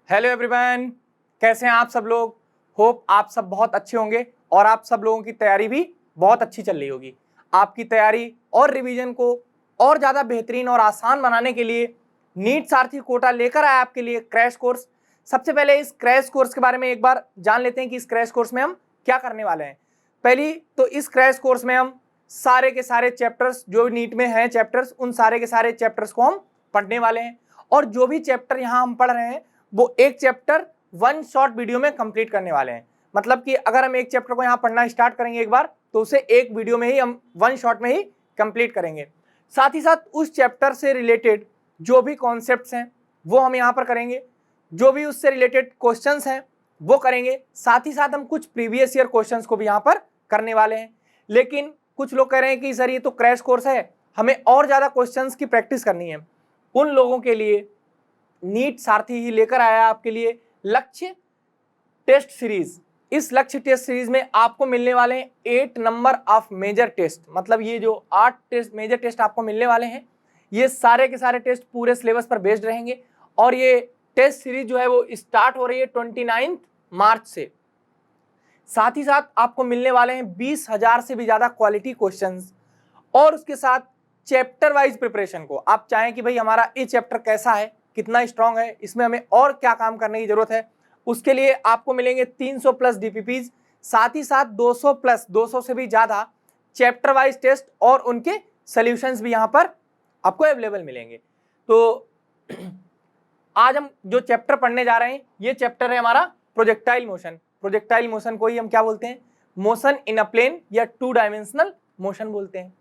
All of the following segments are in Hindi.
हेलो एवरीवन, कैसे हैं आप सब लोग। होप आप सब बहुत अच्छे होंगे और आप सब लोगों की तैयारी भी बहुत अच्छी चल रही होगी। आपकी तैयारी और रिवीजन को और ज़्यादा बेहतरीन और आसान बनाने के लिए नीट सारथी कोटा लेकर आया आपके लिए क्रैश कोर्स। सबसे पहले इस क्रैश कोर्स के बारे में एक बार जान लेते हैं कि इस क्रैश कोर्स में हम क्या करने वाले हैं। पहली तो इस क्रैश कोर्स में हम सारे के सारे चैप्टर्स जो नीट में हैं चैप्टर्स, उन सारे के सारे चैप्टर्स को हम पढ़ने वाले हैं। और जो भी चैप्टर यहाँ हम पढ़ रहे हैं वो एक चैप्टर वन शॉर्ट वीडियो में कंप्लीट करने वाले हैं। मतलब कि अगर हम एक चैप्टर को यहाँ पढ़ना स्टार्ट करेंगे एक बार, तो उसे एक वीडियो में ही हम वन शॉट में ही कंप्लीट करेंगे। साथ ही साथ उस चैप्टर से रिलेटेड जो भी कॉन्सेप्ट्स हैं वो हम यहाँ पर करेंगे, जो भी उससे रिलेटेड क्वेश्चंस हैं वो करेंगे। साथ ही साथ हम कुछ प्रीवियस ईयर क्वेश्चंस को भी यहाँ पर करने वाले हैं। लेकिन कुछ लोग कह रहे हैं कि सर ये तो क्रैश कोर्स है, हमें और ज़्यादा क्वेश्चंस की प्रैक्टिस करनी है। उन लोगों के लिए नीट सारथी ही लेकर आया आपके लिए लक्ष्य टेस्ट सीरीज। इस लक्ष्य टेस्ट सीरीज में आपको मिलने वाले हैं 8 नंबर ऑफ मेजर टेस्ट। मतलब ये जो 8 टेस्ट मेजर टेस्ट आपको मिलने वाले हैं, ये सारे के सारे टेस्ट पूरे सिलेबस पर बेस्ड रहेंगे। और ये टेस्ट सीरीज जो है वो स्टार्ट हो रही है 29 मार्च से। साथ ही साथ आपको मिलने वाले हैं 20,000 से भी ज्यादा क्वालिटी क्वेश्चंस। और उसके साथ चैप्टर वाइज प्रिपरेशन को आप चाहें कि भाई हमारा ये चैप्टर कैसा है, कितना स्ट्रांग है, इसमें हमें और क्या काम करने की जरूरत है, उसके लिए आपको मिलेंगे 300 प्लस डीपीपीज। साथ ही साथ 200 प्लस 200 से भी ज्यादा चैप्टर वाइज टेस्ट और उनके सॉल्यूशंस भी यहाँ पर आपको अवेलेबल मिलेंगे। तो आज हम जो चैप्टर पढ़ने जा रहे हैं ये चैप्टर है हमारा प्रोजेक्टाइल मोशन। प्रोजेक्टाइल मोशन को ही हम क्या बोलते हैं, मोशन इन अ प्लेन या 2 डायमेंशनल मोशन बोलते हैं।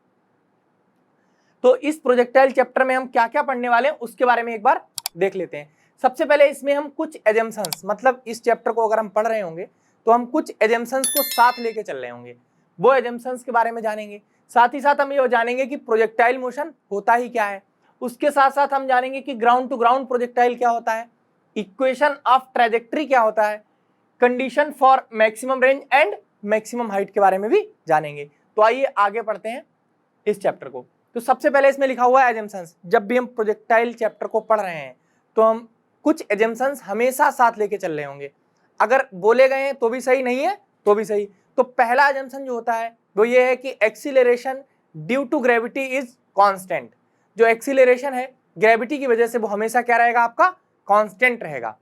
तो इस प्रोजेक्टाइल चैप्टर में हम क्या क्या पढ़ने वाले हैं उसके बारे में एक बार देख लेते हैं। सबसे पहले इसमें हम कुछ एजम्पशंस, मतलब इस चैप्टर को अगर हम पढ़ रहे होंगे तो हम कुछ एजम्पशंस को साथ लेके चल रहे होंगे, वो एजम्पशंस के बारे में जानेंगे। साथ ही साथ हम ये जानेंगे कि प्रोजेक्टाइल मोशन होता ही क्या है। उसके साथ साथ हम जानेंगे कि ग्राउंड टू ग्राउंड प्रोजेक्टाइल क्या होता है, इक्वेशन ऑफ ट्रैजेक्टरी क्या होता है, condition for maximum range and maximum height के बारे में भी जानेंगे। तो आइए आगे पढ़ते हैं इस चैप्टर को। तो सबसे पहले इसमें लिखा हुआ है एजम्पशंस। जब भी हम प्रोजेक्टाइल चैप्टर को पढ़ रहे हैं तो हम कुछ एजम्पशंस हमेशा साथ लेके चल रहे होंगे। अगर बोले गए हैं तो भी सही, नहीं है तो भी सही। तो पहला एजम्पशन जो होता है वो ये है कि acceleration due to gravity is constant. जो एक्सीलरेशन है ग्रेविटी की वजह से वो हमेशा क्या रहेगा, आपका कांस्टेंट रहेगा।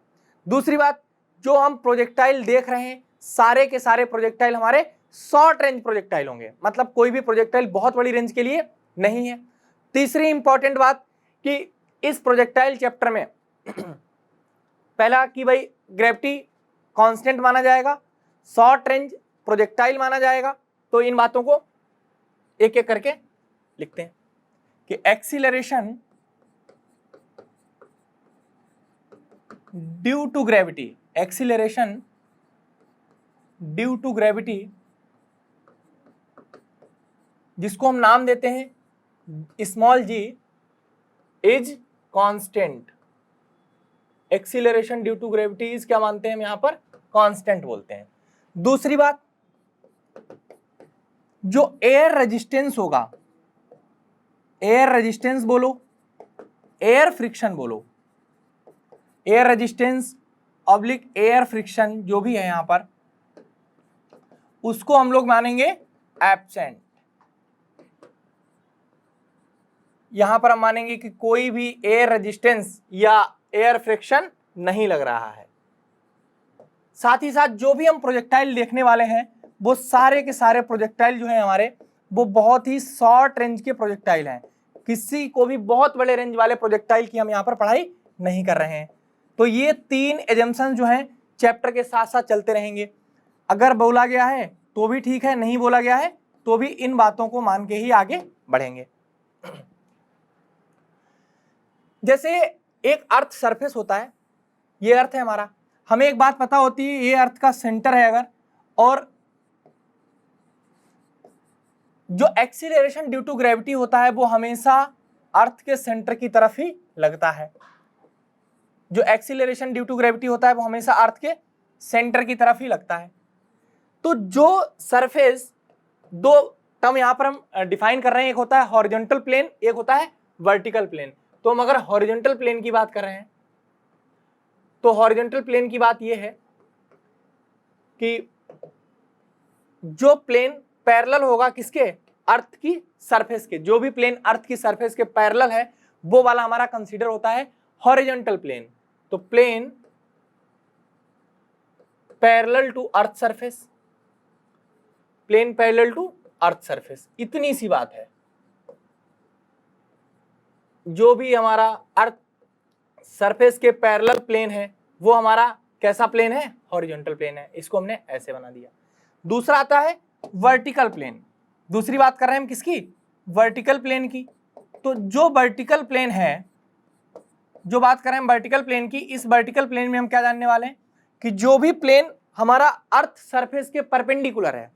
दूसरी बात, जो हम प्रोजेक्टाइल देख रहे हैं सारे के सारे प्रोजेक्टाइल हमारे शॉर्ट रेंज प्रोजेक्टाइल होंगे। मतलब कोई भी प्रोजेक्टाइल बहुत बड़ी रेंज के लिए नहीं है। तीसरी इंपॉर्टेंट बात कि इस प्रोजेक्टाइल चैप्टर में पहला कि भाई ग्रेविटी कांस्टेंट माना जाएगा, शॉर्ट रेंज प्रोजेक्टाइल माना जाएगा। तो इन बातों को एक एक करके लिखते हैं कि acceleration due to gravity, acceleration due to gravity, जिसको हम नाम देते हैं small G, is constant. Acceleration due to gravity is क्या मानते हैं हम यहां पर, कांस्टेंट बोलते हैं। दूसरी बात, जो एयर रेजिस्टेंस होगा, एयर रेजिस्टेंस बोलो, एयर फ्रिक्शन बोलो, air resistance oblique air friction जो भी है यहां पर, उसको हम लोग मानेंगे एब्सेंट। यहां पर हम मानेंगे कि कोई भी एयर रेजिस्टेंस या एयर फ्रिक्शन नहीं लग रहा है। साथ ही साथ जो भी हम प्रोजेक्टाइल देखने वाले हैं वो सारे के सारे प्रोजेक्टाइल जो है हमारे वो बहुत ही शॉर्ट रेंज के प्रोजेक्टाइल हैं। किसी को भी बहुत बड़े रेंज वाले प्रोजेक्टाइल की हम यहाँ पर पढ़ाई नहीं कर रहे हैं। तो ये 3 एजम्पशन जो हैं चैप्टर के साथ साथ चलते रहेंगे। अगर बोला गया है तो भी ठीक है, नहीं बोला गया है तो भी इन बातों को मान के ही आगे बढ़ेंगे। जैसे एक अर्थ सरफेस होता है, ये अर्थ है हमारा, हमें एक बात पता होती है, ये अर्थ का सेंटर है अगर, और जो एक्सीलरेशन ड्यू टू ग्रेविटी होता है वो हमेशा अर्थ के सेंटर की तरफ ही लगता है। जो एक्सीलरेशन ड्यू टू ग्रेविटी होता है वो हमेशा अर्थ के सेंटर की तरफ ही लगता है। तो जो सरफेस, 2 टर्म यहां पर हम डिफाइन कर रहे हैं, एक होता है हॉरिजॉन्टल प्लेन, एक होता है वर्टिकल प्लेन। तो हम अगर हॉरिजॉन्टल प्लेन की बात कर रहे हैं तो हॉरिजॉन्टल प्लेन की बात यह है कि जो प्लेन पैरेलल होगा किसके, अर्थ की सरफेस के, जो भी प्लेन अर्थ की सरफेस के पैरेलल है वो वाला हमारा कंसीडर होता है हॉरिजॉन्टल प्लेन। तो plane parallel to earth surface, plane parallel to earth surface, इतनी सी बात है। जो भी हमारा अर्थ सरफेस के पैरेलल प्लेन है वो हमारा कैसा प्लेन है, हॉरिजॉन्टल प्लेन है। इसको हमने ऐसे बना दिया। दूसरा आता है वर्टिकल प्लेन। दूसरी बात कर रहे हैं हम किसकी, वर्टिकल प्लेन की। तो जो वर्टिकल प्लेन है, जो बात कर रहे हैं वर्टिकल प्लेन की, इस वर्टिकल प्लेन में हम क्या जानने वाले हैं कि जो भी प्लेन हमारा अर्थ सरफेस के परपेंडिकुलर है,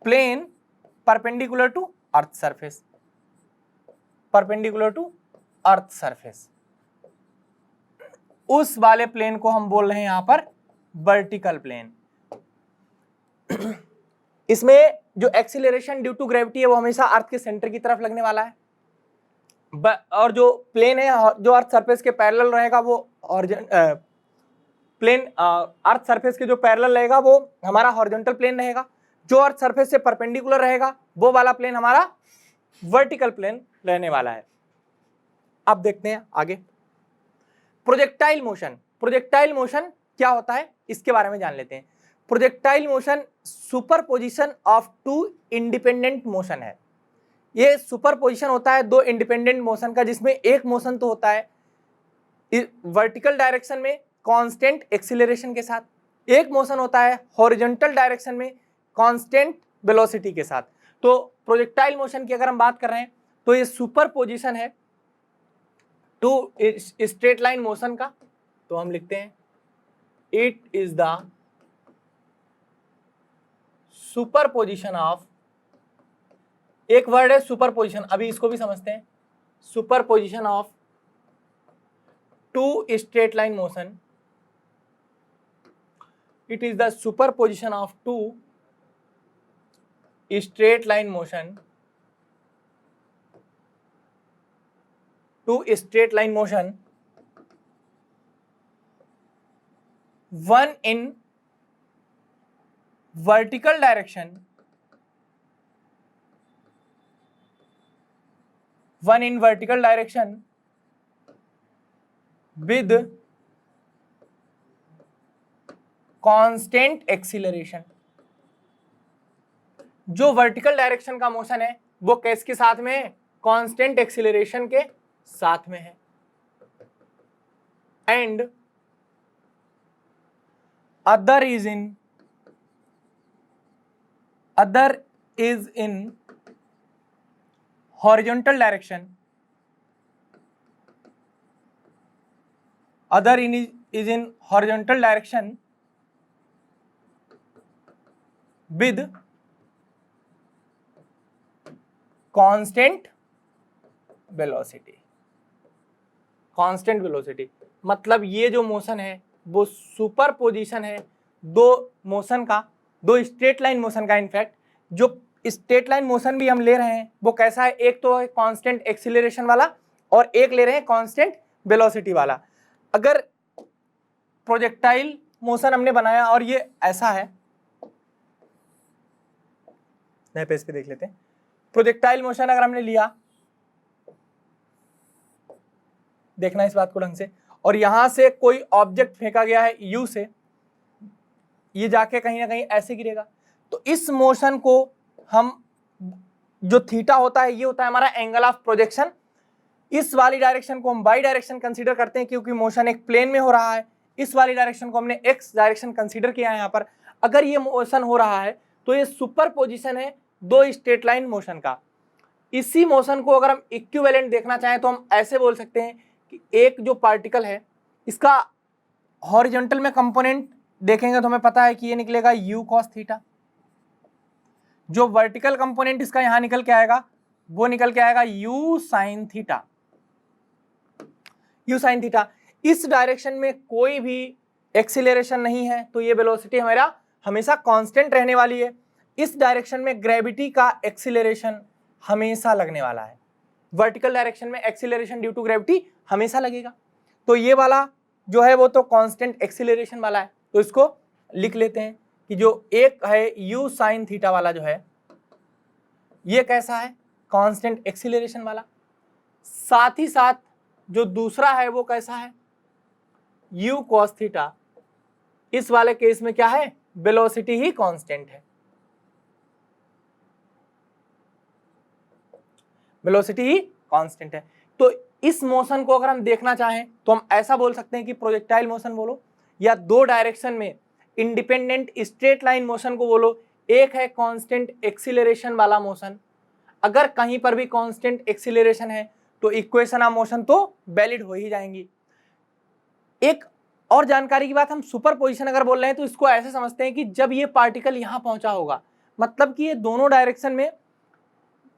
plane perpendicular to earth surface, perpendicular to earth surface, उस वाले प्लेन को हम बोल रहे हैं यहां पर वर्टिकल प्लेन। इसमें जो एक्सीलरेशन ड्यू टू ग्रेविटी है वो हमेशा अर्थ के सेंटर की तरफ लगने वाला है, और जो प्लेन है जो अर्थ सरफेस के पैरेलल रहेगा वो प्लेन अर्थ सरफेस के जो पैरेलल रहेगा वो हमारा हॉरिजॉन्टल प्लेन रहेगा। जो अर्थ सरफेस से परपेंडिकुलर रहेगा वो वाला प्लेन हमारा वर्टिकल प्लेन रहने वाला है। अब देखते हैं आगे प्रोजेक्टाइल मोशन। प्रोजेक्टाइल मोशन क्या होता है इसके बारे में जान लेते हैं। Projectile motion superposition of two independent motion है। ये सुपरपोजिशन होता है दो इंडिपेंडेंट मोशन का, जिसमें एक मोशन तो होता है वर्टिकल डायरेक्शन में कांस्टेंट एक्सीलरेशन के साथ, एक मोशन होता है हॉरिजॉन्टल डायरेक्शन में कांस्टेंट वेलोसिटी के साथ। तो प्रोजेक्टाइल मोशन की अगर हम बात कर रहे हैं तो ये सुपरपोजिशन है टू स्ट्रेट लाइन मोशन का। तो हम लिखते हैं it is the superposition of, एक वर्ड है सुपरपोजिशन, अभी इसको भी समझते हैं। Superposition of two straight line motion, it is the superposition of two straight line motion, two straight line motion, one in vertical direction, one in vertical direction with constant acceleration। जो वर्टिकल डायरेक्शन का मोशन है वो किसके साथ में है, कांस्टेंट एक्सीलरेशन के साथ में है। And other is in horizontal direction, other is in horizontal direction with constant velocity। Constant velocity मतलब ये जो मोशन है वो सुपर पोजिशन है दो मोशन का, दो स्ट्रेट लाइन मोशन का। इनफैक्ट जो स्ट्रेट लाइन मोशन भी हम ले रहे हैं वो कैसा है, एक तो है कांस्टेंट एक्सीलरेशन वाला और एक ले रहे हैं कांस्टेंट वेलोसिटी वाला। अगर प्रोजेक्टाइल मोशन हमने बनाया और ये ऐसा है, नए पेज पे देख लेते हैं। प्रोजेक्टाइल मोशन अगर हमने लिया, देखना इस बात को ढंग से, और यहां से कोई ऑब्जेक्ट फेंका गया है यू से, ये जाके कहीं ना कहीं ऐसे गिरेगा। तो इस मोशन को हम, जो थीटा होता है ये होता है हमारा एंगल ऑफ प्रोजेक्शन। इस वाली डायरेक्शन को हम वाई डायरेक्शन कंसीडर करते हैं क्योंकि मोशन एक प्लेन में हो रहा है। इस वाली डायरेक्शन को हमने एक्स डायरेक्शन कंसीडर किया है यहाँ पर। अगर ये मोशन हो रहा है तो ये सुपर पोजिशन है दो स्ट्रेट लाइन मोशन का। इसी मोशन को अगर हम इक्विवेलेंट देखना चाहें तो हम ऐसे बोल सकते हैं कि एक जो पार्टिकल है इसका हॉरिजॉन्टल में कंपोनेंट देखेंगे तो हमें पता है कि ये निकलेगा u cos थीटा। जो वर्टिकल कंपोनेंट इसका यहां निकल के आएगा वो निकल के आएगा u sin theta, u sin theta. इस डायरेक्शन में कोई भी एक्सीलरेशन नहीं है तो ये वेलोसिटी हमारा हमेशा कांस्टेंट रहने वाली है। इस डायरेक्शन में ग्रेविटी का एक्सीलरेशन हमेशा लगने वाला है। वर्टिकल डायरेक्शन में एक्सीलरेशन ड्यू टू ग्रेविटी हमेशा लगेगा। तो ये वाला जो है वो तो कांस्टेंट एक्सीलरेशन वाला है, तो इसको लिख लेते हैं कि जो एक है u sin थीटा वाला जो है ये कैसा है, कांस्टेंट एक्सीलरेशन वाला। साथ ही साथ जो दूसरा है वो कैसा है, u cos थीटा। इस वाले केस में क्या है, वेलोसिटी ही कांस्टेंट है, वेलोसिटी ही कांस्टेंट है। तो इस मोशन को अगर हम देखना चाहें तो हम ऐसा बोल सकते हैं कि प्रोजेक्टाइल मोशन बोलो, या दो डायरेक्शन में इंडिपेंडेंट स्ट्रेट लाइन मोशन को बोलो। एक है कांस्टेंट एक्सीलरेशन वाला मोशन, अगर कहीं पर भी कांस्टेंट एक्सीलरेशन है तो इक्वेशन ऑफ मोशन तो वैलिड हो ही जाएंगी। एक और जानकारी की बात, हम सुपरपोजिशन अगर बोल रहे हैं तो इसको ऐसे समझते हैं कि जब ये पार्टिकल यहां पहुंचा होगा, मतलब कि ये दोनों डायरेक्शन में,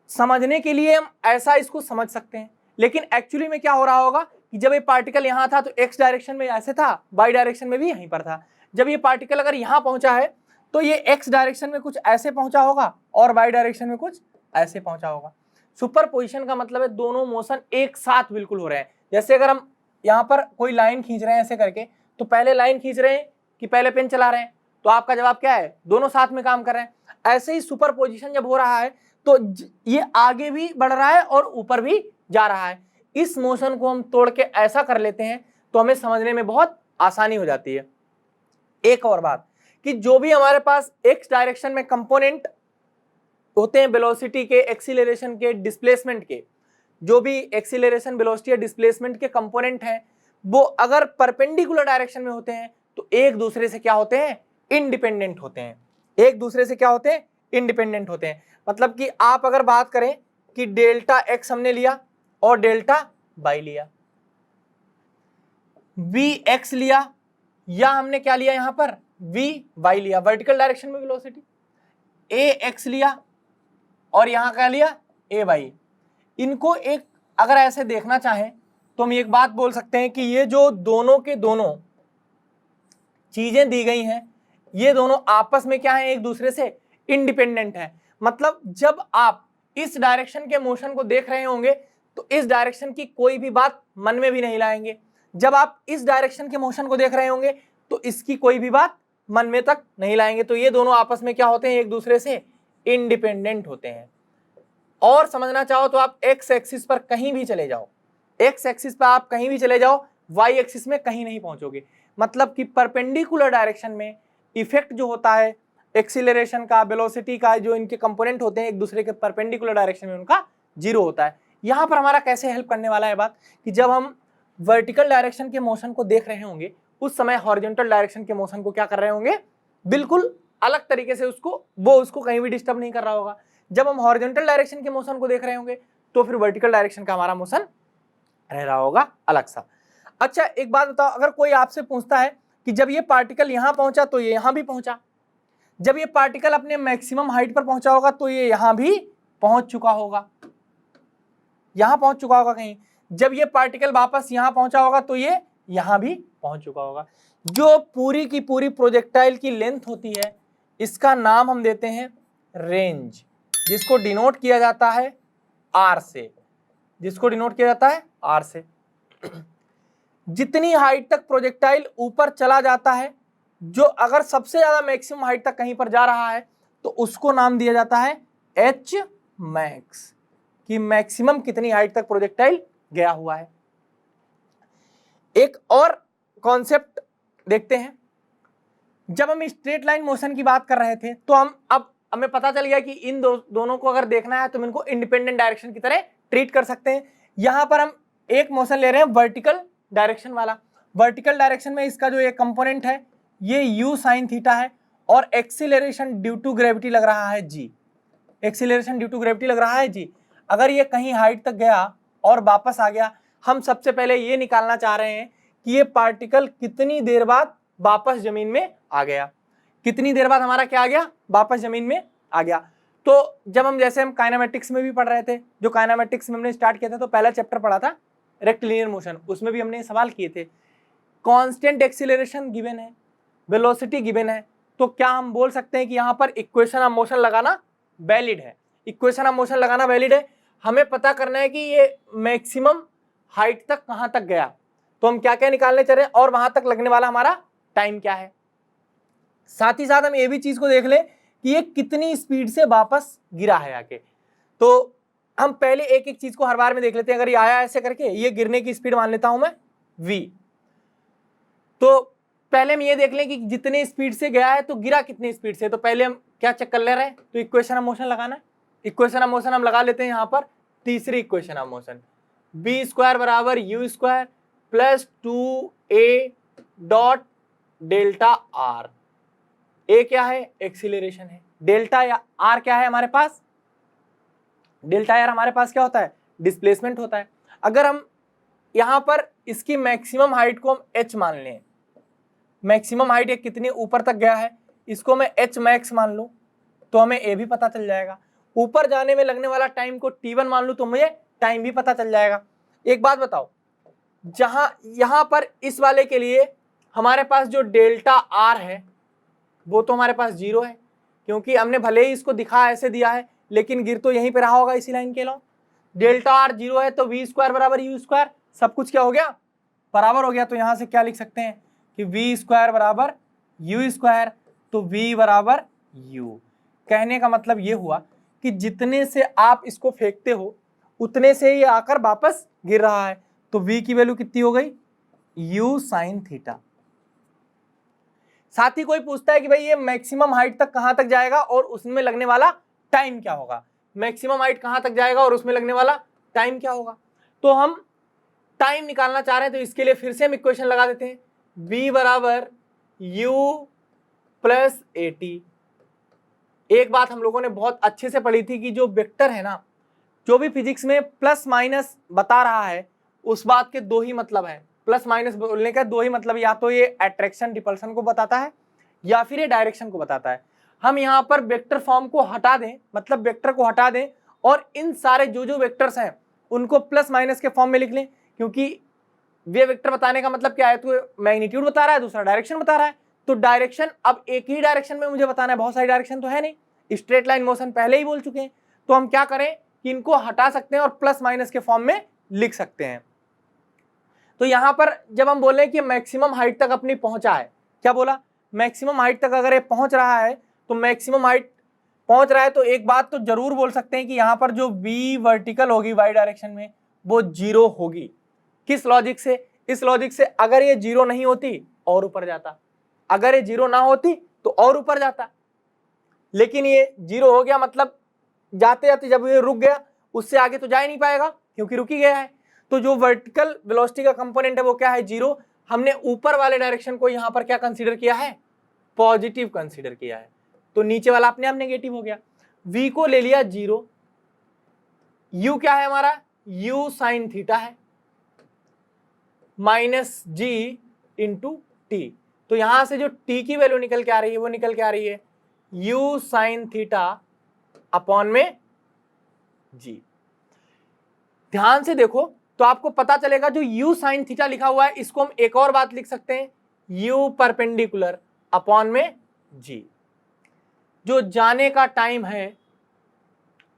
समझने के लिए हम ऐसा इसको समझ सकते हैं, लेकिन एक्चुअली में क्या हो रहा होगा कि जब ये पार्टिकल यहां था तो एक्स डायरेक्शन में ऐसे था, वाई डायरेक्शन में भी यहीं पर था। जब ये पार्टिकल अगर यहां पहुंचा है तो ये एक्स डायरेक्शन में कुछ ऐसे पहुंचा होगा और वाई डायरेक्शन में कुछ ऐसे पहुंचा होगा। सुपरपोजिशन का मतलब है दोनों मोशन एक साथ बिल्कुल हो रहे हैं। जैसे अगर हम यहाँ पर कोई लाइन खींच रहे हैं ऐसे करके, तो पहले लाइन खींच रहे हैं कि पहले पेन चला रहे हैं, तो आपका जवाब क्या है, दोनों साथ में काम कर रहे हैं। ऐसे ही सुपरपोजिशन जब हो रहा है तो ये आगे भी बढ़ रहा है और ऊपर भी जा रहा है। इस मोशन को हम तोड़ के ऐसा कर लेते हैं तो हमें समझने में बहुत आसानी हो जाती है। एक और बात कि जो भी हमारे पास एक्स डायरेक्शन में कंपोनेंट होते हैं वेलोसिटी के, एक्सीलरेशन के, डिस्प्लेसमेंट के, जो भी एक्सीलरेशन, वेलोसिटी या डिस्प्लेसमेंट के कंपोनेंट हैं, वो अगर परपेंडिकुलर डायरेक्शन में होते हैं तो एक दूसरे से क्या होते हैं, इंडिपेंडेंट होते हैं। एक दूसरे से क्या होते हैं, इंडिपेंडेंट होते हैं। मतलब कि आप अगर बात करें कि डेल्टा एक्स हमने लिया और डेल्टा वाई लिया, वी एक्स लिया, या हमने क्या लिया यहां पर, वी वाई लिया, वर्टिकल डायरेक्शन में वेलोसिटी, ए एक्स लिया और यहां क्या लिया, ए वाई। इनको एक अगर ऐसे देखना चाहें तो हम एक बात बोल सकते हैं कि ये जो दोनों के दोनों चीजें दी गई हैं, ये दोनों आपस में क्या है, एक दूसरे से इंडिपेंडेंट है। मतलब जब आप इस डायरेक्शन के मोशन को देख रहे होंगे तो इस डायरेक्शन की कोई भी बात मन में भी नहीं लाएंगे। जब आप इस डायरेक्शन के मोशन को देख रहे होंगे तो इसकी कोई भी बात मन में तक नहीं लाएंगे। तो ये दोनों आपस में क्या होते हैं, एक दूसरे से इंडिपेंडेंट होते हैं। और समझना चाहो तो आप एक्स एक्सिस पर कहीं भी चले जाओ, एक्स एक्सिस पर आप कहीं भी चले जाओ, वाई एक्सिस में कहीं नहीं पहुंचोगे। मतलब कि परपेंडिकुलर डायरेक्शन में इफेक्ट जो होता है एक्सीलरेशन का, वेलोसिटी का, जो इनके कंपोनेंट होते हैं एक दूसरे के परपेंडिकुलर डायरेक्शन में, उनका जीरो होता है। यहाँ पर हमारा कैसे हेल्प करने वाला है बात कि जब हम वर्टिकल डायरेक्शन के मोशन को देख रहे होंगे उस समय हॉरिजॉन्टल डायरेक्शन के मोशन को क्या कर रहे होंगे, बिल्कुल अलग तरीके से उसको कहीं भी डिस्टर्ब नहीं कर रहा होगा। जब हम हॉरिजॉन्टल डायरेक्शन के मोशन को देख रहे होंगे तो फिर वर्टिकल डायरेक्शन का हमारा मोशन रह रहा होगा अलग सा। अच्छा एक बात बताओ, अगर कोई आपसे पूछता है कि जब ये पार्टिकल यहां पहुंचा तो ये यहां भी पहुंचा, जब ये पार्टिकल अपने मैक्सिमम हाइट पर पहुंचा होगा तो ये यहां भी पहुंच चुका होगा, यहां पहुंच चुका होगा कहीं, जब ये पार्टिकल वापस यहां पहुंचा होगा तो ये यहां भी पहुंच चुका होगा। जो पूरी की पूरी प्रोजेक्टाइल की लेंथ होती है इसका नाम हम देते हैं रेंज, जिसको डिनोट किया जाता है आर से, जिसको डिनोट किया जाता है आर से। जितनी हाइट तक प्रोजेक्टाइल ऊपर चला जाता है, जो अगर सबसे ज्यादा मैक्सिमम हाइट तक कहीं पर जा रहा है तो उसको नाम दिया जाता है एच मैक्स, कि मैक्सिमम कितनी हाइट तक प्रोजेक्टाइल गया हुआ है। एक और कॉन्सेप्ट देखते हैं, जब हम स्ट्रेट लाइन मोशन की बात कर रहे थे तो हमें पता चल गया कि इन दोनों को अगर देखना है तो हम इनको इंडिपेंडेंट डायरेक्शन की तरह ट्रीट कर सकते हैं। यहां पर हम एक मोशन ले रहे हैं वर्टिकल डायरेक्शन वाला, वर्टिकल डायरेक्शन में इसका जो एक कंपोनेंट है ये u sin थीटा है और एक्सीलरेशन ड्यू टू ग्रेविटी लग रहा है g, acceleration due to gravity लग रहा है g। अगर ये कहीं हाइट तक गया और वापस आ गया, हम सबसे पहले ये निकालना चाह रहे हैं कि ये पार्टिकल कितनी देर बाद वापस जमीन में आ गया, कितनी देर बाद हमारा क्या आ गया, वापस जमीन में आ गया। तो जब हम जैसे हम काइनेमेटिक्स में भी पढ़ रहे थे, जो काइनेमेटिक्स में हमने स्टार्ट किया था तो पहला चैप्टर पढ़ा था रेक्टिलिनियर मोशन, उसमें भी हमने सवाल किए थे कांस्टेंट एक्सीलरेशन गिवन है, वेलोसिटी गिवन है, तो क्या हम बोल सकते हैं कि यहाँ पर इक्वेशन ऑफ मोशन लगाना वैलिड है, इक्वेशन ऑफ मोशन लगाना वैलिड है। हमें पता करना है कि ये मैक्सिमम हाइट तक कहाँ तक गया, तो हम क्या क्या निकालने चल रहे हैं और वहां तक लगने वाला हमारा टाइम क्या है। साथ ही साथ हम ये भी चीज को देख लें कि ये कितनी स्पीड से वापस गिरा है आके। तो हम पहले एक एक चीज को हर बार में देख लेते हैं। अगर ये आया ऐसे करके, ये गिरने की स्पीड मान लेता हूं मैं v। तो पहले हम ये देख लें कि जितने स्पीड से गया है तो गिरा कितनी स्पीड से। तो पहले हम क्या चेक कर ले रहे हैं, तो इक्वेशन ऑफ मोशन लगाना है। इक्वेशन ऑफ मोशन हम लगा लेते हैं यहाँ पर, तीसरी equation of motion, b square बराबर u square plus 2a dot delta r. A क्या है, एक्सीलरेशन है, डेल्टा या आर क्या है हमारे पास, डेल्टा आर हमारे पास क्या होता है, डिस्प्लेसमेंट होता है। अगर हम यहां पर इसकी मैक्सिमम हाइट को हम h मान लें, मैक्सिमम हाइट ये कितनी ऊपर तक गया है, इसको मैं h मैक्स मान लूं तो हमें a भी पता चल जाएगा। ऊपर जाने में लगने वाला टाइम को t1 मान लूं तो मुझे टाइम भी पता चल जाएगा। एक बात बताओ, जहां यहां पर इस वाले के लिए हमारे पास जो डेल्टा आर है वो तो हमारे पास 0 है, क्योंकि हमने भले ही इसको दिखा ऐसे दिया है लेकिन गिर तो यहीं पे रहा होगा इसी लाइन के अलावा। डेल्टा आर 0 है तो वी स्क्वायर बराबर यू स्क्वायर, सब कुछ क्या हो गया, बराबर हो गया। तो यहां से क्या लिख सकते हैं कि वी स्क्वायर बराबर यू स्क्वायर, तो वी बराबर यू। कहने का मतलब ये हुआ कि जितने से आप इसको फेंकते हो उतने से ही आकर वापस गिर रहा है। तो v की वैल्यू कितनी हो गई, u साइन थीटा। साथ ही कोई पूछता है कि भाई ये मैक्सिमम हाइट तक कहां तक जाएगा और उसमें लगने वाला टाइम क्या होगा, मैक्सिमम हाइट कहां तक जाएगा और उसमें लगने वाला टाइम क्या होगा। तो हम टाइम निकालना चाह रहे हैं तो इसके लिए फिर से हम इक्वेशन लगा देते हैं, v बराबर u प्लस at। एक बात हम लोगों ने बहुत अच्छे से पढ़ी थी कि जो वेक्टर है ना, जो भी फिजिक्स में प्लस माइनस बता रहा है उस बात के दो ही मतलब है। प्लस माइनस बोलने का दो ही मतलब, या तो ये अट्रैक्शन रिपल्शन को बताता है या फिर ये डायरेक्शन को बताता है। हम यहाँ पर वेक्टर फॉर्म को हटा दें, मतलब वेक्टर को हटा दें और इन सारे जो जो वेक्टर्स हैं उनको प्लस माइनस के फॉर्म में लिख लें, क्योंकि वे वेक्टर बताने का मतलब क्या है, तो मैग्नीट्यूड बता रहा है, दूसरा डायरेक्शन बता रहा है। तो डायरेक्शन अब एक ही डायरेक्शन में मुझे बताना है, बहुत सारी डायरेक्शन तो है नहीं, स्ट्रेट लाइन मोशन पहले ही बोल चुके हैं। तो हम क्या करें कि इनको हटा सकते हैं और प्लस माइनस के फॉर्म में लिख सकते हैं। तो यहां पर जब हम बोले कि मैक्सिमम हाइट तक अपनी पहुंचा है, क्या बोला, मैक्सिमम हाइट तक अगर ये पहुंच रहा है तो मैक्सिमम हाइट पहुंच रहा है, तो एक बात तो जरूर बोल सकते हैं कि यहां पर जो v वर्टिकल होगी y डायरेक्शन में वो 0 होगी। किस लॉजिक से, इस लॉजिक से अगर ये 0 नहीं होती और ऊपर जाता, अगर ये 0 ना होती तो और ऊपर जाता, लेकिन ये 0 हो गया, मतलब जाते जाते जब ये रुक गया उससे आगे तो जा ही नहीं पाएगा क्योंकि रुक ही गया है। तो जो वर्टिकल वेलोसिटी का कंपोनेंट है वो क्या है, 0। हमने ऊपर वाले डायरेक्शन को यहां पर क्या कंसीडर किया है, पॉजिटिव कंसीडर किया है, तो नीचे वाला अपने आप नेगेटिव हो गया। v को ले लिया 0, u क्या है हमारा, u साइन थीटा है, माइनस g इंटू टी। तो यहां से जो t की वैल्यू निकल के आ रही है वो निकल के आ रही है u साइन थीटा अपॉन में g। ध्यान से देखो तो आपको पता चलेगा जो u साइन थीटा लिखा हुआ है इसको हम एक और बात लिख सकते हैं, u परपेंडिकुलर अपॉन में g। जो जाने का टाइम है,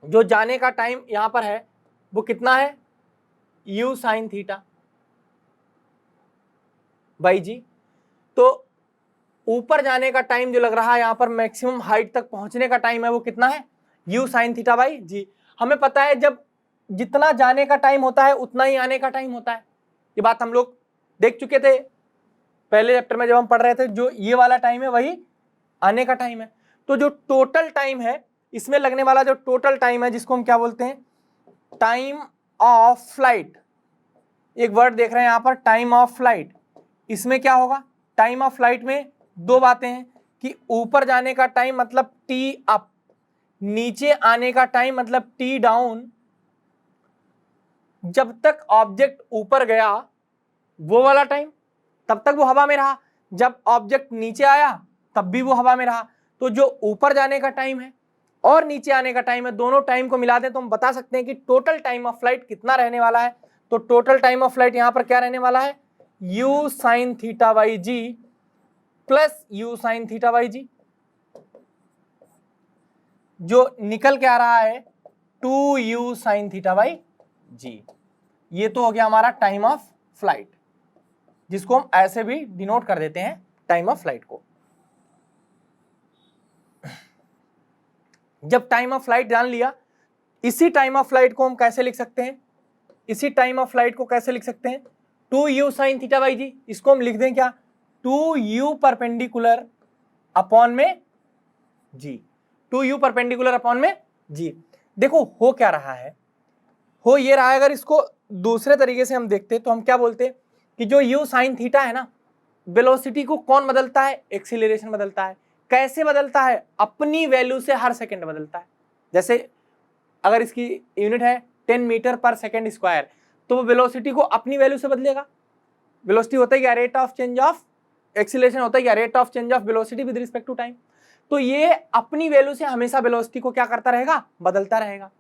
जो जाने का टाइम यहां पर है वो कितना है, u साइन थीटा बाई जी। तो ऊपर जाने का टाइम जो लग रहा है यहां पर मैक्सिमम हाइट तक पहुंचने का टाइम है वो कितना है, u साइन थीटा बाई जी। हमें पता है जब जितना जाने का टाइम होता है उतना ही आने का टाइम होता है, ये बात हम लोग देख चुके थे पहले चैप्टर में जब हम पढ़ रहे थे। जो ये वाला टाइम है वही आने का टाइम है। तो जो टोटल टाइम है इसमें लगने वाला जो टोटल टाइम है जिसको हम क्या बोलते हैं, टाइम ऑफ फ्लाइट। एक वर्ड देख रहे हैं यहां पर, टाइम ऑफ फ्लाइट। इसमें क्या होगा, टाइम ऑफ फ्लाइट में दो बातें हैं कि ऊपर जाने का टाइम मतलब टी अप, नीचे आने का टाइम मतलब टी डाउन। जब तक ऑब्जेक्ट ऊपर गया वो वाला टाइम तब तक वो हवा में रहा, जब ऑब्जेक्ट नीचे आया तब भी वो हवा में रहा। तो जो ऊपर जाने का टाइम है और नीचे आने का टाइम है, दोनों टाइम को मिला दें तो हम बता सकते हैं कि टोटल टाइम ऑफ फ्लाइट कितना रहने वाला है। तो टोटल टाइम ऑफ फ्लाइट यहां पर क्या रहने वाला है, u sine theta by g plus u sine theta by g, जो निकल के आ रहा है 2u साइन थीटा बाई जी। ये तो हो गया हमारा टाइम ऑफ फ्लाइट। जिसको हम ऐसे भी डिनोट कर देते हैं टाइम ऑफ फ्लाइट को। जब टाइम ऑफ फ्लाइट जान लिया, इसी टाइम ऑफ फ्लाइट को हम कैसे लिख सकते हैं, इसी टाइम ऑफ फ्लाइट को कैसे लिख सकते हैं, 2u sin थीटा बाई जी। इसको हम लिख दें क्या, 2u परपेंडिकुलर अपॉन में जी, 2u परपेंडिकुलर अपॉन में जी। देखो हो क्या रहा है, हो ये रहा है, अगर इसको दूसरे तरीके से हम देखते तो हम क्या बोलते कि जो u sin थीटा है ना, वेलोसिटी को कौन बदलता है, एक्सीलरेशन बदलता है। कैसे बदलता है, अपनी वैल्यू से हर सेकंड बदलता है। जैसे अगर इसकी यूनिट है 10 मीटर पर सेकंड स्क्वायर, तो वो वेलोसिटी को अपनी वैल्यू से बदलेगा। वेलोसिटी होता है क्या, rate of change of acceleration होता है क्या, rate of change of velocity with respect to time. तो ये अपनी वैल्यू से हमेशा वेलोसिटी को क्या करता रहेगा, बदलता रहेगा।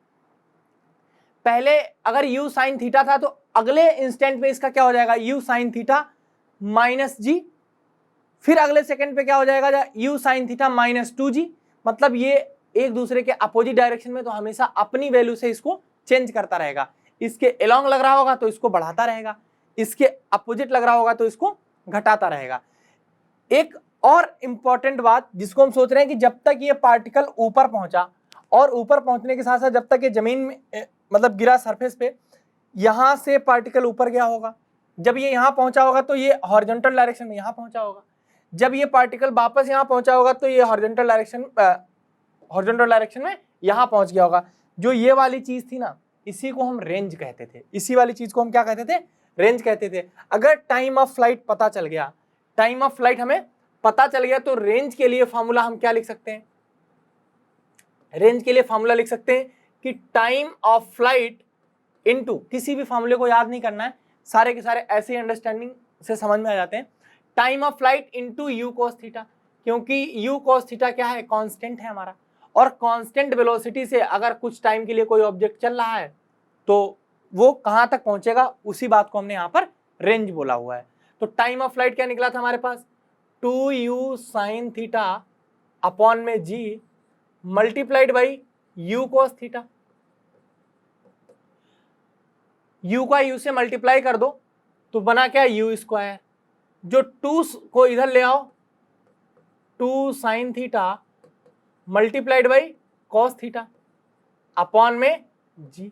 पहले अगर u sin थीटा था तो अगले इंस्टेंट पे इसका क्या हो जाएगा, u sin थीटा माइनस जी, फिर अगले सेकंड पे क्या हो जाएगा, u sin theta minus 2g। मतलब ये एक दूसरे के अपोजिट डायरेक्शन में, तो हमेशा अपनी वैल्यू से इसको चेंज करता रहेगा। इसके अलोंग लग रहा होगा तो इसको बढ़ाता रहेगा, इसके अपोजिट लग रहा होगा तो इसको घटाता रहेगा। एक और इंपॉर्टेंट बात जिसको हम सोच रहे हैं कि जब तक ये पार्टिकल ऊपर पहुंचा, और ऊपर पहुंचने के साथ साथ जब तक ये जमीन में मतलब गिरा सरफेस पे, यहां से पार्टिकल ऊपर गया होगा, जब ये यहां पहुंचा होगा तो ये हॉरिजॉन्टल डायरेक्शन में यहां पहुंचा होगा, जब ये पार्टिकल वापस यहां पहुंचा होगा तो ये हॉरिजॉन्टल डायरेक्शन में यहां पहुंच गया होगा। जो ये वाली चीज थी ना, इसी को हम रेंज कहते थे, इसी वाली चीज को हम क्या कहते थे, रेंज कहते थे। अगर टाइम ऑफ फ्लाइट पता चल गया, टाइम ऑफ फ्लाइट हमें पता चल गया, तो रेंज के लिए फॉर्मूला हम क्या लिख सकते हैं, रेंज के लिए फॉर्मूला लिख सकते हैं कि टाइम ऑफ फ्लाइट इनटू, किसी भी फॉर्मूले को याद नहीं करना है, सारे के सारे ऐसे अंडरस्टैंडिंग से समझ में आ जाते हैं। Time of flight into u cos theta, क्योंकि u cos थीटा क्या है, कांस्टेंट है हमारा, और कांस्टेंट वेलोसिटी से अगर कुछ टाइम के लिए कोई ऑब्जेक्ट चल रहा है तो वो कहां तक पहुंचेगा, उसी बात को हमने यहाँ पर रेंज बोला हुआ है। तो टाइम ऑफ फ्लाइट क्या निकला था हमारे पास, 2u sin थीटा अपॉन में g multiplied by u cos theta. u का u से मल्टीप्लाई कर दो तो बना क्या, u स्क्वायर, जो 2 को इधर ले आओ, 2 sin theta multiplied by cos theta upon में g।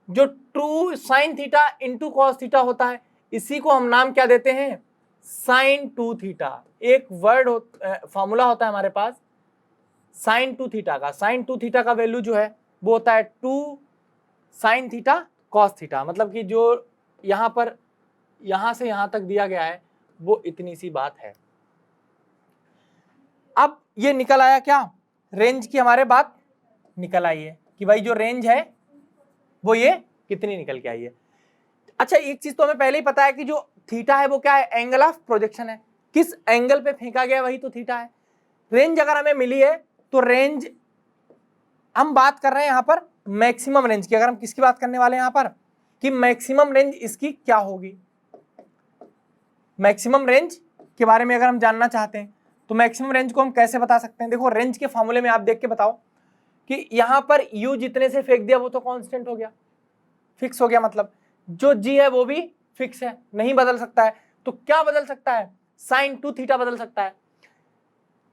जो 2 sin theta into cos theta होता है, इसी को हम नाम क्या देते हैं, sin 2 थीटा। एक वर्ड फॉर्मूला होता है हमारे पास sin 2 थीटा का, sin 2 थीटा का वैल्यू जो है वो होता है 2 sin थीटा cos थीटा। मतलब कि जो यहां पर यहां से यहां तक दिया गया है वो इतनी सी बात है। अब ये निकल आया क्या, रेंज की हमारे बात निकल आई है कि भाई जो रेंज है वो ये कितनी निकल के आई है। अच्छा एक चीज तो हमें पहले ही पता है कि जो थीटा है वो क्या है, एंगल ऑफ प्रोजेक्शन है, किस एंगल पे फेंका गया वही तो थीटा है। रेंज अगर हमें मिली है तो रेंज हम बात कर रहे हैं यहां पर मैक्सिमम रेंज की। अगर हम किसकी बात करने वाले हैं यहां पर कि मैक्सिमम रेंज इसकी क्या होगी, मैक्सिमम रेंज के बारे में अगर हम जानना चाहते हैं तो मैक्सिमम रेंज को हम कैसे बता सकते हैं। देखो रेंज के फॉर्मूले में आप देख के बताओ कि यहां पर u जितने से फेंक दिया वो तो कांस्टेंट हो गया, फिक्स हो गया, मतलब जो g है वो भी फिक्स है, नहीं बदल सकता है। तो क्या बदल सकता है, sin 2 थीटा बदल सकता है।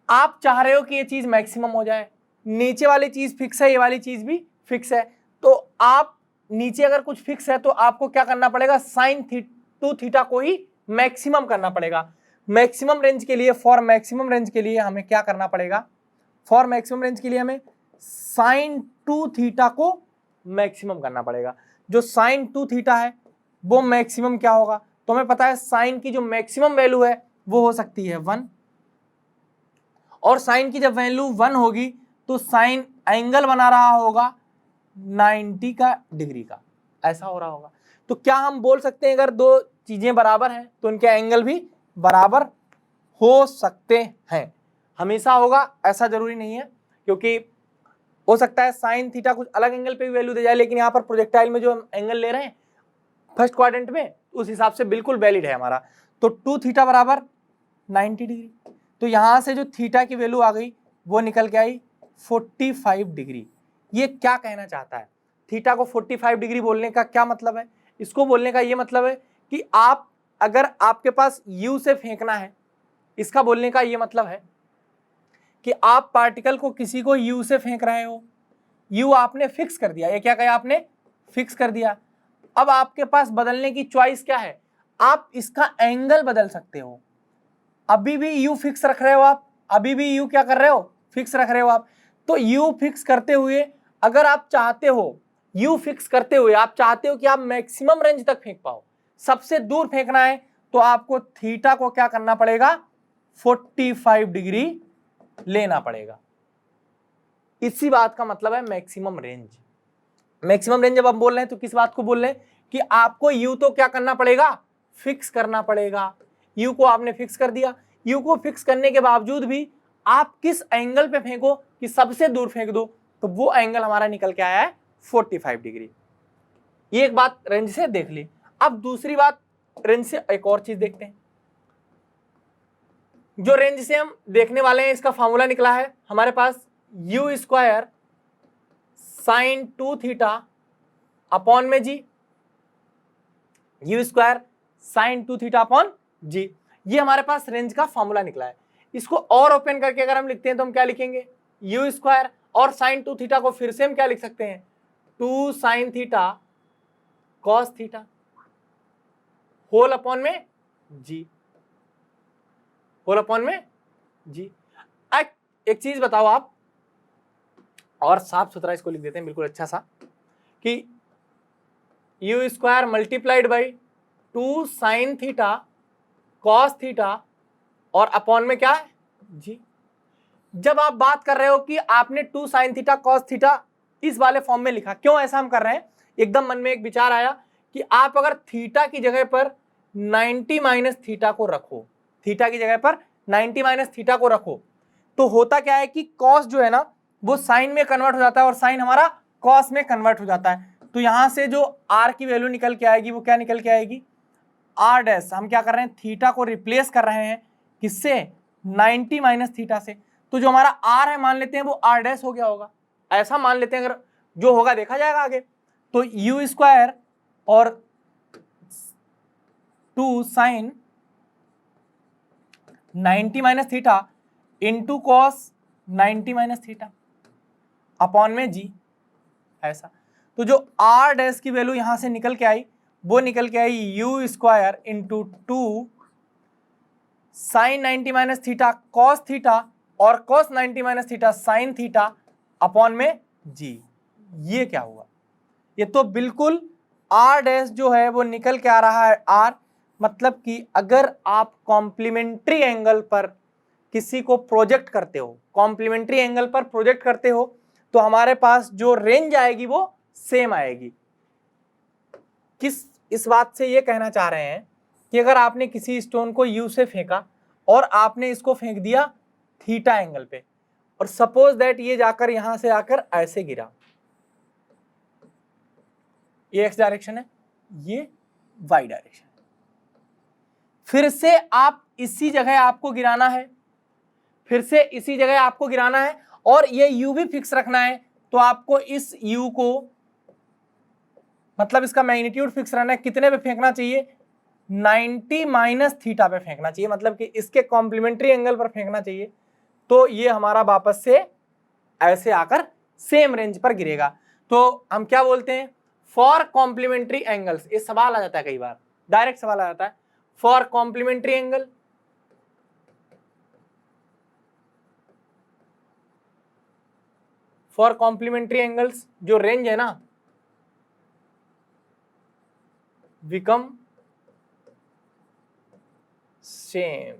आप चाह रहे हो कि ये चीज मैक्सिमम हो जाए, नीचे वाली चीज फिक्स है, ये वाली चीज भी फिक्स है, तो आप नीचे अगर कुछ फिक्स है तो आपको क्या करना पड़ेगा, sin 2 थीटा को ही मैक्सिमम करना पड़ेगा। मैक्सिमम रेंज के लिए, फॉर मैक्सिमम रेंज के लिए हमें क्या करना पड़ेगा, फॉर मैक्सिमम रेंज के लिए हमें sin 2 थीटा को मैक्सिमम करना पड़ेगा। जो sin 2 थीटा है वो मैक्सिमम क्या होगा, तो हमें पता है साइन की जो मैक्सिमम वैल्यू है वो हो सकती है 1, और साइन की जब वैल्यू 1 होगी तो साइन एंगल बना रहा होगा 90 का डिग्री का, ऐसा हो रहा होगा। तो क्या हम बोल सकते हैं अगर दो चीजें बराबर हैं तो उनके एंगल भी बराबर हो सकते हैं। हमेशा होगा ऐसा जरूरी नहीं है, क्योंकि हो सकता है साइन थीटा कुछ अलग एंगल पे भी वैल्यू दे जाए, लेकिन यहाँ पर प्रोजेक्टाइल में जो हम एंगल ले रहे हैं फर्स्ट क्वाड्रेंट में, उस हिसाब से बिल्कुल वैलिड है हमारा। तो 2 थीटा बराबर 90 डिग्री, तो यहाँ से जो थीटा की वैल्यू आ गई वो निकल के आई 45 डिग्री। ये क्या कहना चाहता है, थीटा को 45 डिग्री बोलने का क्या मतलब है, इसको बोलने का ये मतलब है कि आप अगर आपके पास यू से फेंकना है, इसका बोलने का ये मतलब है कि आप पार्टिकल को किसी को यू से फेंक रहे हो, यू आपने फिक्स कर दिया, ये क्या कहा आपने, फिक्स कर दिया। अब आपके पास बदलने की चॉइस क्या है, आप इसका एंगल बदल सकते हो। अभी भी यू फिक्स रख रहे हो आप, अभी भी यू क्या कर रहे हो, फिक्स रख रहे हो आप। तो यू फिक्स करते हुए अगर आप चाहते हो, यू फिक्स करते हुए आप चाहते हो कि आप मैक्सिमम रेंज तक फेंक पाओ, सबसे दूर फेंकना है, तो आपको थीटा को क्या करना पड़ेगा, 45 डिग्री लेना पड़ेगा। इसी बात का मतलब है मैक्सिमम रेंज। मैक्सिमम रेंज जब हम बोल रहे हैं तो किस बात को बोल रहे हैं कि आपको यू तो क्या करना पड़ेगा, फिक्स करना पड़ेगा। यू को आपने फिक्स कर दिया, यू को फिक्स करने के बावजूद भी आप किस एंगल पे फेंको कि सबसे दूर फेंक दो, तो वो एंगल हमारा निकल के आया है 45 डिग्री। ये एक बात रेंज से देख ली। अब दूसरी बात रेंज से एक और चीज देखते हैं। जो रेंज से हम देखने वाले हैं, इसका फॉर्मूला निकला है हमारे पास, u square sine 2 theta upon में g, u square sine 2 theta upon g. ये हमारे पास रेंज का फॉर्मूला निकला है। इसको और ओपन करके अगर हम लिखते हैं तो हम क्या लिखेंगे, यू स्क्वायर और साइन 2 थीटा को फिर से हम क्या लिख सकते हैं, 2 sine theta cos theta whole upon में जी, होल अपॉन में जी। एक चीज बताओ आप, और साफ सुथरा इसको लिख देते हैं बिल्कुल अच्छा सा, कि you square multiplied by 2 sine theta cos theta और अपॉन में क्या है जी। जब आप बात कर रहे हो कि आपने 2 साइन थीटा कॉस थीटा इस वाले फॉर्म में लिखा, क्यों ऐसा हम कर रहे हैं, एकदम मन में एक विचार आया कि आप अगर थीटा की जगह पर 90 माइनस थीटा को रखो, थीटा की जगह पर 90 माइनस थीटा को रखो, तो होता क्या है कि कॉस जो है ना वो साइन में कन्वर्ट हो जाता है और साइन हमारा कॉस में कन्वर्ट हो जाता है। तो यहां से जो आर की वैल्यू निकल के आएगी वो क्या निकल के आएगी, आर डैश। हम क्या कर रहे हैं, थीटा को रिप्लेस कर रहे हैं किससे, 90 माइनस थीटा से। तो जो हमारा आर है मान लेते हैं वो आर डैश हो गया होगा, ऐसा मान लेते हैं, अगर जो होगा देखा जाएगा आगे। तो यू स्क्वायर और 2 sine 90 minus theta into cos 90 minus theta upon में जी, ऐसा। तो जो आर डैश की वैल्यू यहां से निकल के आई वो निकल के आई u square into 2 sine 90 minus theta cos theta और cos 90 minus theta sine theta upon में जी। ये क्या हुआ, ये तो बिल्कुल आर डैश जो है वो निकल के आ रहा है आर। मतलब कि अगर आप कॉम्प्लीमेंट्री एंगल पर किसी को प्रोजेक्ट करते हो, कॉम्प्लीमेंट्री एंगल पर प्रोजेक्ट करते हो, तो हमारे पास जो रेंज आएगी वो सेम आएगी। किस इस बात से ये कहना चाह रहे हैं कि अगर आपने किसी स्टोन को यू से फेंका और आपने इसको फेंक दिया थीटा एंगल पे, और सपोज दैट ये जाकर यहां से आकर ऐसे गिरा, ये एक्स डायरेक्शन है, ये वाई डायरेक्शन है, फिर से आप इसी जगह आपको गिराना है, फिर से इसी जगह आपको गिराना है और ये u भी फिक्स रखना है, तो आपको इस u को मतलब इसका मैग्नीट्यूड फिक्स रहना है, कितने पे फेंकना चाहिए, 90 माइनस थीटा पे फेंकना चाहिए, मतलब कि इसके कॉम्प्लीमेंट्री एंगल पर फेंकना चाहिए। तो ये हमारा वापस से ऐसे आकर सेम रेंज पर गिरेगा। तो हम क्या बोलते हैं, फॉर कॉम्प्लीमेंट्री एंगल्स, ये सवाल आ जाता है कई बार, डायरेक्ट सवाल आ जाता है, for complementary angle for complementary angles जो रेंज है ना बिकम सेम,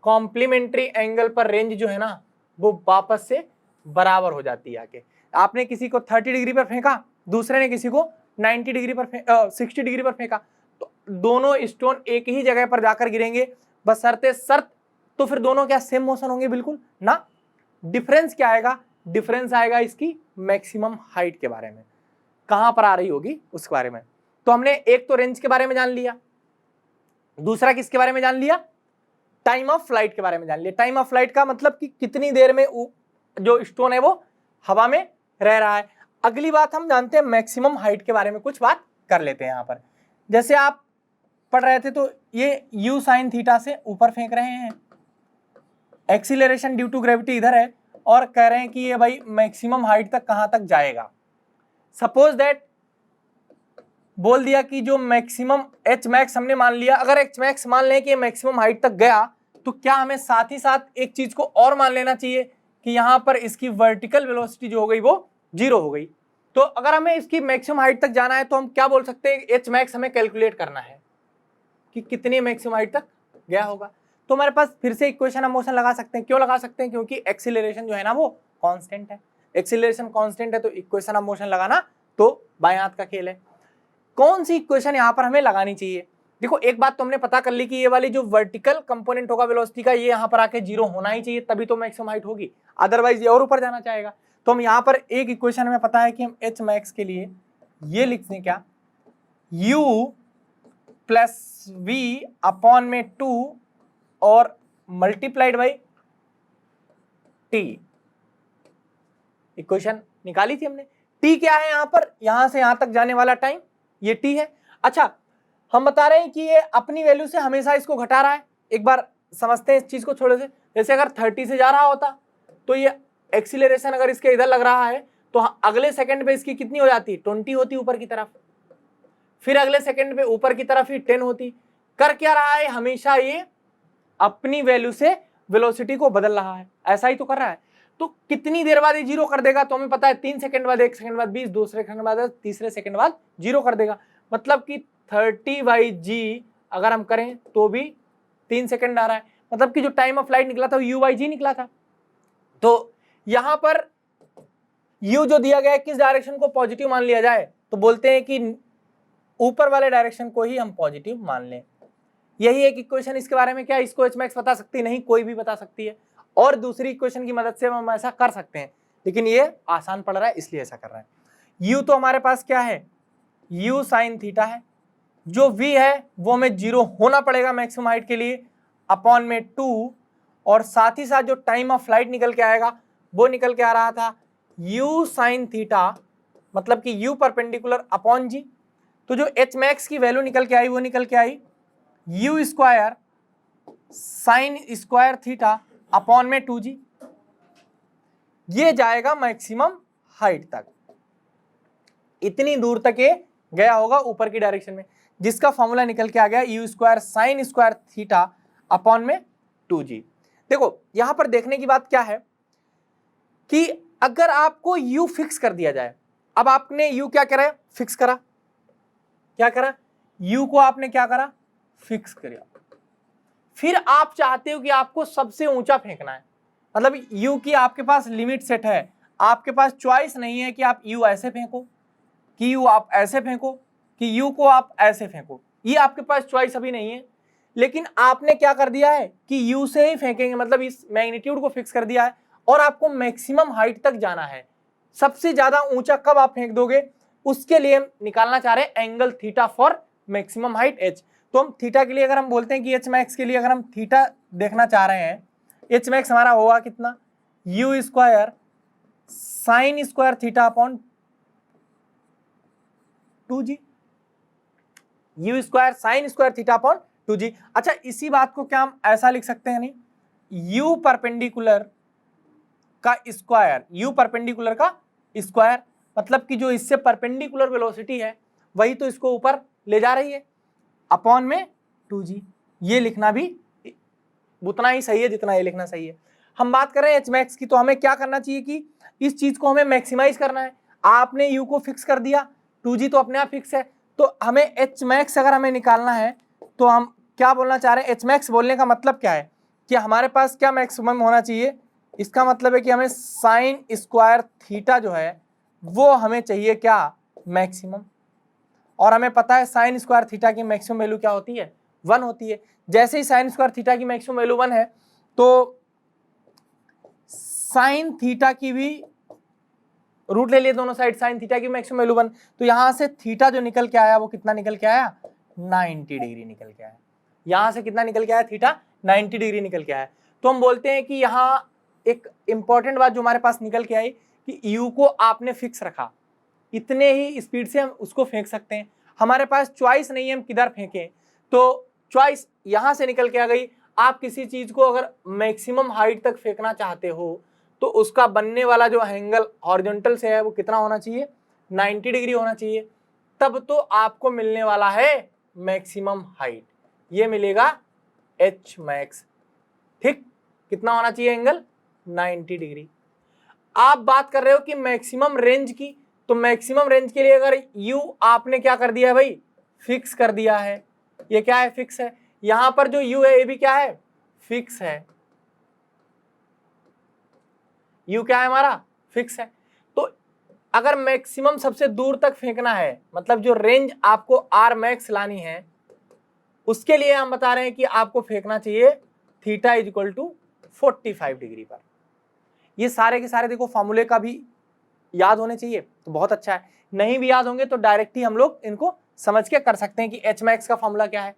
कॉम्प्लीमेंट्री एंगल पर रेंज जो है ना वो वापस से बराबर हो जाती है आके। आपने किसी को 30 डिग्री पर फेंका, दूसरे ने किसी को 90 डिग्री पर 60 डिग्री पर फेंका, तो दोनों स्टोन एक ही जगह पर जाकर गिरेंगे, बशर्ते शर्त, तो फिर दोनों क्या सेम मोशन होंगे, बिल्कुल ना। डिफरेंस क्या आएगा, डिफरेंस आएगा इसकी मैक्सिमम हाइट के बारे में, कहां पर आ रही होगी उसके बारे में। तो हमने एक तो रेंज के बारे में जान लिया, दूसरा किसके बारे में जान लिया, टाइम ऑफ फ्लाइट के बारे में जान लिया। टाइम ऑफ फ्लाइट का मतलब कि कितनी देर में जो स्टोन है वो हवा में रह रहा है। अगली बात हम जानते हैं मैक्सिमम हाइट के बारे में कुछ बात कर लेते हैं। यहां पर जैसे आप पढ़ रहे थे तो ये u sin थीटा से ऊपर फेंक रहे हैं, एक्सीलरेशन ड्यू टू ग्रेविटी इधर है, और कह रहे हैं कि ये भाई मैक्सिमम हाइट तक कहां तक जाएगा। सपोज दैट बोल दिया कि जो मैक्सिमम एच मैक्स हमने मान लिया, अगर एच मैक्स मान लें कि मैक्सिमम हाइट तक गया, तो क्या हमें साथ ही साथ एक चीज को और मान लेना चाहिए कि यहां पर इसकी वर्टिकल वेलोसिटी जो हो गई वो 0 हो गई। तो अगर हमें इसकी मैक्सिमम हाइट तक जाना है तो हम क्या बोल सकते हैं, एच मैक्स हमें कैलकुलेट करना है कि कितनी मैक्सिमम हाइट तक गया होगा। तो हमारे पास फिर से इक्वेशन ऑफ मोशन लगा सकते हैं। क्यों लगा सकते हैं? क्योंकि एक्सीलरेशन जो है ना वो कांस्टेंट है, एक्सीलरेशन कांस्टेंट है, तो इक्वेशन ऑफ मोशन लगाना तो बाएं हाथ का खेल है। कौन सी इक्वेशन यहाँ पर हमें लगानी चाहिए? देखो एक बात तो हमने पता कर ली कि ये वाली जो वर्टिकल कंपोनेंट होगा वेलोसिटी का, ये यहाँ पर आके 0 होना ही चाहिए, तभी तो मैक्सिमम हाइट होगी, अदरवाइज ये और ऊपर जाना चाहेगा। तो हम यहाँ पर एक इक्वेशन हमें पता है कि हम एच मैक्स के लिए ये लिखते हैं क्या, u प्लस वी अपॉन में 2 और मल्टीप्लाइड बाई टी। इक्वेशन निकाली थी हमने। टी क्या है यहाँ पर, यहां से यहां तक जाने वाला टाइम, ये टी है। अच्छा, हम बता रहे हैं कि ये अपनी वैल्यू से हमेशा इसको घटा रहा है। एक बार समझते हैं इस चीज को थोड़े से। जैसे अगर 30 से जा रहा होता तो ये एक्सीलरेशन अगर इसके इधर लग रहा है तो अगले सेकंड पे इसकी कितनी हो जाती, 20 होती ऊपर की तरफ, फिर अगले सेकंड पे ऊपर की तरफ ही 10 होती। कर क्या रहा है, हमेशा ये अपनी वैल्यू से वेलोसिटी को बदल रहा है, ऐसा ही तो कर रहा है। तो कितनी देर बाद ये 0 कर देगा, तो हमें पता है 3 सेकंड बाद, 1 सेकंड बाद 20, दूसरे सेकंड बाद 10, तीसरे सेकंड बाद 0 कर देगा। मतलब कि 30/g अगर हम करें तो भी 3 सेकंड आ रहा है, मतलब कि जो टाइम ऑफ फ्लाइट निकला था वो u/g निकला था। तो यहां पर u जो दिया गया है किस डायरेक्शन को पॉजिटिव मान लिया जाए, तो बोलते हैं कि ऊपर वाले डायरेक्शन को ही हम पॉजिटिव मान लें। यही एक इक्वेशन, इसके बारे में क्या इसको एच मैक्स बता सकती नहीं, कोई भी बता सकती है, और दूसरी इक्वेशन की मदद से हम ऐसा कर सकते हैं, लेकिन ये आसान पड़ रहा है इसलिए ऐसा कर रहा है। u तो हमारे पास क्या है, u साइन थीटा है, जो v है वो हमें 0 होना पड़ेगा मैक्सिमम हाइट के लिए, अपॉन में 2, और साथ ही साथ जो टाइम ऑफ फ्लाइट निकल के आएगा वो निकल के आ रहा था u साइन थीटा, मतलब कि u परपेंडिकुलर अपॉन g। तो जो h मैक्स की वैल्यू निकल के आई वो निकल के आई u square sine square theta upon में 2g। ये जाएगा मैक्सिमम हाइट तक, इतनी दूर तक ये गया होगा ऊपर की डायरेक्शन में, जिसका फॉर्मूला निकल के आ गया u square sine square theta upon में 2g। देखो यहां पर देखने की बात क्या है कि अगर आपको u फिक्स कर दिया जाए, अब आपने u क्या करा, फिक्स करा, क्या करा, u को आपने क्या करा, फिक्स किया। फिर आप चाहते हो कि आपको सबसे ऊंचा फेंकना है, मतलब u की आपके पास लिमिट सेट है, आपके पास चॉइस नहीं है कि आप u ऐसे फेंको, कि u आप ऐसे फेंको, कि u को आप ऐसे फेंको, ये आपके पास चॉइस अभी नहीं है। लेकिन आपने क्या कर दिया है कि u से ही फेंकेंगे, मतलब इस मैग्नीट्यूड को फिक्स कर दिया है, और आपको मैक्सिमम हाइट तक जाना है। सबसे ज्यादा ऊंचा कब आप फेंक दोगे, उसके लिए हम निकालना चाह रहे हैं angle theta for maximum height h। तो हम थीटा के लिए अगर हम बोलते हैं कि एच मैक्स के लिए अगर हम थीटा देखना चाह रहे हैं, एच मैक्स हमारा होगा कितना, u square sine square theta upon 2g, u square sine square theta upon 2g। अच्छा, इसी बात को क्या हम ऐसा लिख सकते हैं, नहीं, u परपेंडिकुलर का स्क्वायर, u परपेंडिकुलर का स्क्वायर, मतलब कि जो इससे परपेंडिकुलर वेलोसिटी है वही तो इसको ऊपर ले जा रही है, अपॉन में 2g। ये लिखना भी उतना ही सही है जितना ये लिखना सही है। हम बात कर रहे हैं एच मैक्स की, तो हमें क्या करना चाहिए कि इस चीज को हमें मैक्सिमाइज करना है। आपने u को फिक्स कर दिया, 2g तो अपने आप फिक्स है, तो हमें एच मैक्स अगर हमें निकालना है तो हम क्या बोलना चाह रहे हैं, एच मैक्स बोलने का मतलब क्या है कि हमारे पास क्या मैक्सिमम होना चाहिए, इसका मतलब है कि हमें साइन स्क्वायर थीटा जो है वो हमें चाहिए क्या, मैक्सिमम। और हमें पता है साइन स्क्वायर थीटा की मैक्सिमम वैल्यू क्या होती है, 1 होती है। जैसे ही साइन स्क्वायर थीटा की मैक्सिमम वैल्यू 1 है तो साइन थीटा की भी रूट ले लिए दोनों साइड, साइन थीटा की मैक्सिमम वैल्यू 1, तो यहां से थीटा जो निकल के आया वो कितना निकल के आया, 90 डिग्री निकल के आया। यहां से कितना निकल के आया, थीटा 90 डिग्री निकल के आया। तो हम बोलते हैं कि यहाँ एक इंपॉर्टेंट बात जो हमारे पास निकल के आई कि u को आपने फिक्स रखा, इतने ही स्पीड से हम उसको फेंक सकते हैं, हमारे पास चॉइस नहीं है हम किधर फेंकें। तो चॉइस यहां से निकल के आ गई। आप किसी चीज को अगर मैक्सिमम हाइट तक फेंकना चाहते हो तो उसका बनने वाला जो एंगल हॉरिजॉन्टल से है वो कितना होना चाहिए, 90 डिग्री होना चाहिए, तब तो आपको मिलने वाला है मैक्सिमम हाइट, ये मिलेगा एच मैक्स। ठीक, कितना होना चाहिए एंगल, 90 डिग्री। आप बात कर रहे हो कि मैक्सिमम रेंज की, तो मैक्सिमम रेंज के लिए अगर यू आपने क्या कर दिया है भाई, फिक्स कर दिया है, ये क्या है, फिक्स है। यहां पर जो यू है ये भी क्या है, फिक्स है, यू क्या है हमारा, फिक्स है। तो अगर मैक्सिमम सबसे दूर तक फेंकना है, मतलब जो रेंज आपको आर मैक्स लानी है, उसके लिए हम बता रहे हैं कि आपको फेंकना चाहिए theta is equal to 45 degree पर। ये सारे के सारे देखो फॉर्मूले का भी याद होने चाहिए तो बहुत अच्छा है, नहीं भी याद होंगे तो डायरेक्ट ही हम लोग इनको समझ के कर सकते हैं कि एच मैक्स का फॉर्मूला क्या है,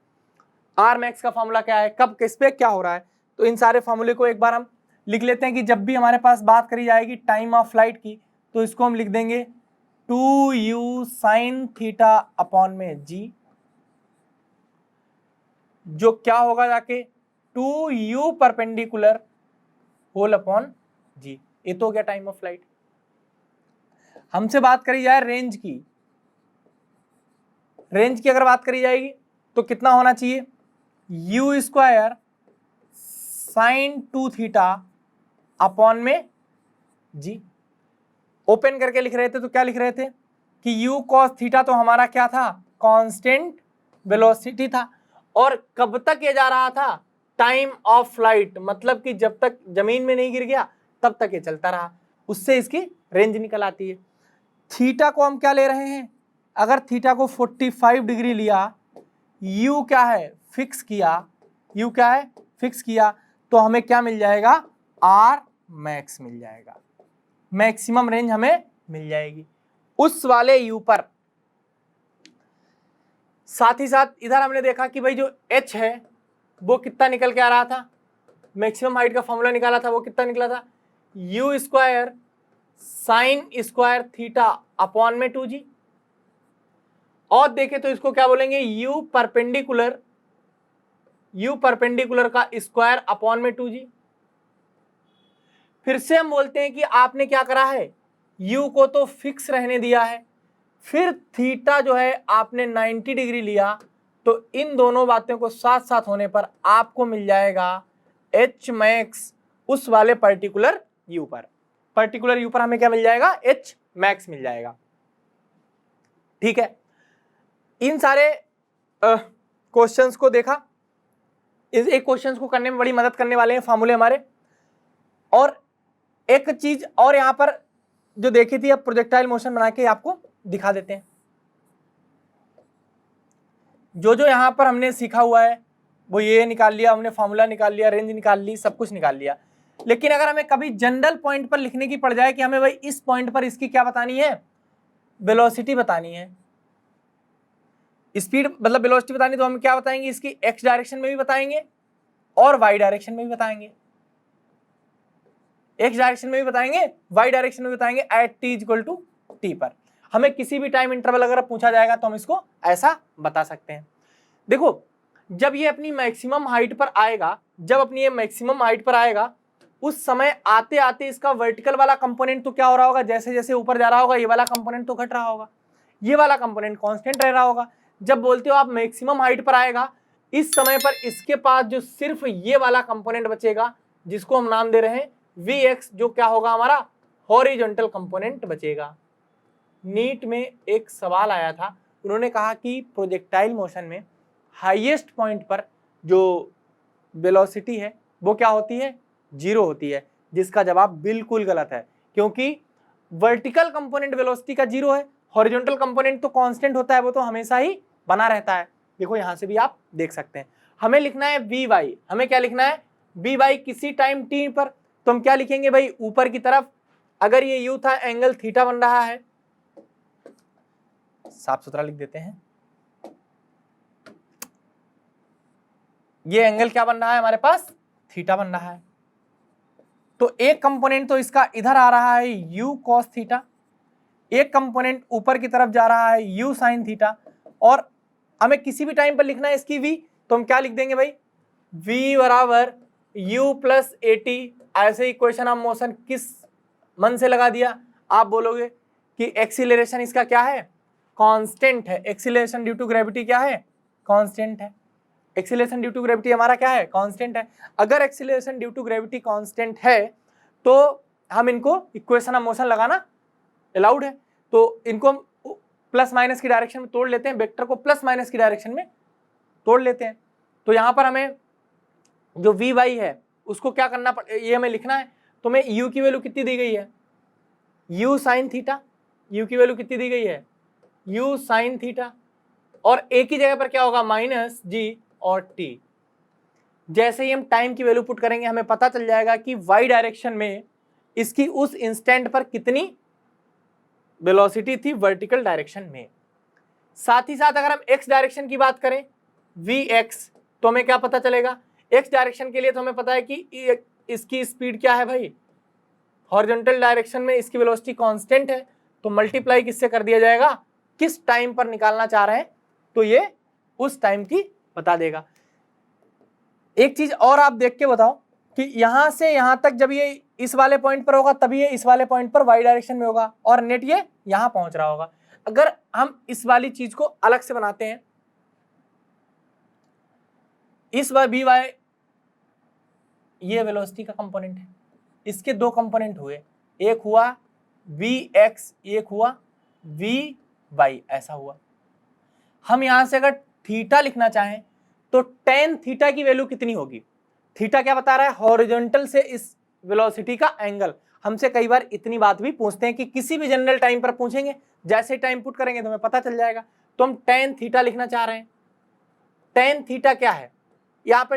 आर मैक्स का फॉर्मूला क्या है, कब किस पे क्या हो रहा है। तो इन सारे फॉर्मूले को एक बार हम लिख लेते हैं कि जब भी हमारे पास बात करी जाएगी टाइम ऑफ फ्लाइट की तो इसको हम लिख देंगे 2u साइन थीटा अपॉन में g, जो क्या होगा जाके 2u perpendicular whole upon g। ये तो हो गया टाइम ऑफ फ्लाइट। हमसे बात करी जाए रेंज की, रेंज की अगर बात करी जाएगी तो कितना होना चाहिए, you square sine 2 theta upon में जी। ओपन करके लिख रहे थे तो क्या लिख रहे थे कि यू कॉस थीटा तो हमारा क्या था, कांस्टेंट वेलोसिटी था, और कब तक ये जा रहा था, टाइम ऑफ फ्लाइट, मतलब कि जब तक जमीन में नहीं गिर गया तब तक ये चलता रहा, उससे इसकी रेंज निकल आती है। थीटा को हम क्या ले रहे हैं, अगर थीटा को 45 डिग्री लिया, यू क्या है फिक्स किया, यू क्या है फिक्स किया, तो हमें क्या मिल जाएगा, आर मैक्स मिल जाएगा, मैक्सिमम रेंज हमें मिल जाएगी उस वाले यू पर। साथ ही साथ इधर हमने देखा कि भाई जो एच है वो कितना निकल के आ रहा था, मैक्सिमम हाइट का फॉर्मूला निकाला था, वो कितना निकला था, you square sine square theta upon में 2g, और देखें तो इसको क्या बोलेंगे, यू परपेंडिकुलर का स्क्वायर अपॉन में 2g। फिर से हम बोलते हैं कि आपने क्या करा है, u को तो फिक्स रहने दिया है, फिर थीटा जो है आपने 90 डिग्री लिया, तो इन दोनों बातों को साथ साथ होने पर आपको मिल जाएगा एच मैक्स उस वाले पर्टिकुलर u पर। पर्टिकुलर u पर हमें क्या मिल जाएगा, एच मैक्स मिल जाएगा। ठीक है, इन सारे क्वेश्चंस को देखा, इस एक क्वेश्चंस को करने में बड़ी मदद करने वाले हैं फॉर्मूले हमारे। और एक चीज और यहां पर जो देखी थी, अब प्रोजेक्टाइल मोशन बना के आपको दिखा देते हैं। जो जो यहां पर हमने सीखा हुआ है वो ये निकाल लिया हमने, फॉर्मूला निकाल लिया, रेंज निकाल ली, सब कुछ निकाल लिया, लेकिन अगर हमें कभी जनरल पॉइंट पर लिखने की पड़ जाए कि हमें भाई इस पॉइंट पर इसकी क्या बतानी है, वेलोसिटी बतानी है, स्पीड मतलब वेलोसिटी बतानी, तो हम क्या बताएंगे, इसकी एक्स डायरेक्शन में भी बताएंगे और वाई डायरेक्शन में भी बताएंगे, एक्स डायरेक्शन में भी बताएंगे, वाई डायरेक्शन में भी बताएंगे, at t equal to t पर। हमें किसी भी टाइम इंटरवल अगर पूछा जाएगा तो हम इसको ऐसा बता सकते हैं। देखो जब ये अपनी मैक्सिमम हाइट पर आएगा, जब अपनी ये मैक्सिमम हाइट पर आएगा, उस समय आते आते इसका वर्टिकल वाला कंपोनेंट तो क्या हो रहा होगा, जैसे जैसे ऊपर जा रहा होगा ये वाला कंपोनेंट तो घट रहा होगा, ये वाला कंपोनेंट कांस्टेंट रह रहा होगा। जब बोलते हो आप मैक्सिमम हाइट पर आएगा, इस समय पर इसके पास जो सिर्फ ये वाला कंपोनेंट बचेगा, जिसको हम नाम दे रहे हैं Vx, जो क्या होगा हमारा हॉरिजॉन्टल कंपोनेंट बचेगा। नीट में एक सवाल आया था, उन्होंने कहा कि प्रोजेक्टाइल मोशन में हाईएस्ट पॉइंट पर जो वेलोसिटी है वो क्या होती है, 0 होती है, जिसका जवाब बिल्कुल गलत है, क्योंकि वर्टिकल कंपोनेंट वेलोसिटी का 0 है, हॉरिजॉन्टल कंपोनेंट तो कांस्टेंट होता है, वो तो हमेशा ही बना रहता है। देखो यहां से भी आप देख सकते हैं। हमें लिखना है Vy, हमें क्या लिखना है, Vy किसी टाइम t पर, तो हम क्या लिखेंगे भाई, ऊपर की तरफ अगर ये u था, एंगल थीटा बन रहा है, साफ सुथरा लिख देते हैं, ये एंगल क्या बन रहा है हमारे पास, थीटा बन रहा है। तो एक कंपोनेंट तो इसका इधर आ रहा है u cos थीटा, एक कंपोनेंट ऊपर की तरफ जा रहा है u sin थीटा, और हमें किसी भी टाइम पर लिखना है इसकी v, तो हम क्या लिख देंगे भाई, v बराबर u प्लस ए टी। ऐसे इक्वेशन ऑफ मोशन किस मन से लगा दिया, आप बोलोगे कि एक्सीलरेशन इसका क्या है, कांस्टेंट है। एक्सीलरेशन ड्यू टू ग्रेविटी क्या है, कांस्टेंट है। एक्सीलरेशन ड्यू टू ग्रेविटी हमारा क्या है, कांस्टेंट है। अगर acceleration due to gravity constant है तो हम इनको इक्वेशन ऑफ मोशन लगाना अलाउड है। तो इनको हम प्लस माइनस की डायरेक्शन में तोड़ लेते हैं, वेक्टर को प्लस माइनस की डायरेक्शन में तोड़ लेते हैं। तो यहाँ पर हमें जो वी वाई है उसको क्या करना ये हमें लिखना है। तो हमें यू की वैल्यू कितनी दी गई है, यू साइन थीटा, यू की वैल्यू कितनी दी गई है, यू साइन थीटा, और ए की जगह पर क्या होगा, माइनस जी और टी। जैसे ही हम टाइम की वैल्यू पुट करेंगे हमें पता चल जाएगा कि वाई डायरेक्शन में इसकी उस इंस्टेंट पर कितनी वेलोसिटी थी वर्टिकल डायरेक्शन में। साथ ही साथ अगर हम एक्स डायरेक्शन की बात करें वी एक्स, तो हमें क्या पता चलेगा, एक्स डायरेक्शन के लिए तो हमें पता है कि इसकी स्पीड क्या है भाई, हॉरिजॉन्टल डायरेक्शन में इसकी वेलोसिटी कांस्टेंट है, तो मल्टीप्लाई किससे कर दिया जाएगा, किस टाइम पर निकालना चाह रहे हैं तो ये उस टाइम की बता देगा। एक चीज और आप देख के बताओ कि यहां से यहां तक जब ये इस वाले पॉइंट पर होगा तभी ये इस वाले पॉइंट पर वाई डायरेक्शन में होगा और नेट ये यहां पहुंच रहा होगा। अगर हम इस वाली चीज को अलग से बनाते हैं, इस बार बी वाई ये वेलोसिटी का कंपोनेंट है, इसके दो कंपोनेंट हुए, एक हुआ वी एक्स, एक हुआ वी वाई, ऐसा हुआ। हम यहां से अगर थीटा लिखना चाहें तो टेन थीटा की वैल्यू कितनी होगी, थीटा क्या बता रहा है, हॉरिजॉन्टल से इस वेलोसिटी का एंगल। हमसे कई बार इतनी बात भी पूछते हैं कि किसी भी जनरल टाइम पर पूछेंगे, जैसे टाइम पुट करेंगे तो हमें पता चल जाएगा। तो हम टेन थीटा लिखना चाह रहे हैं। टेन थीटा क्या है, यहाँ पे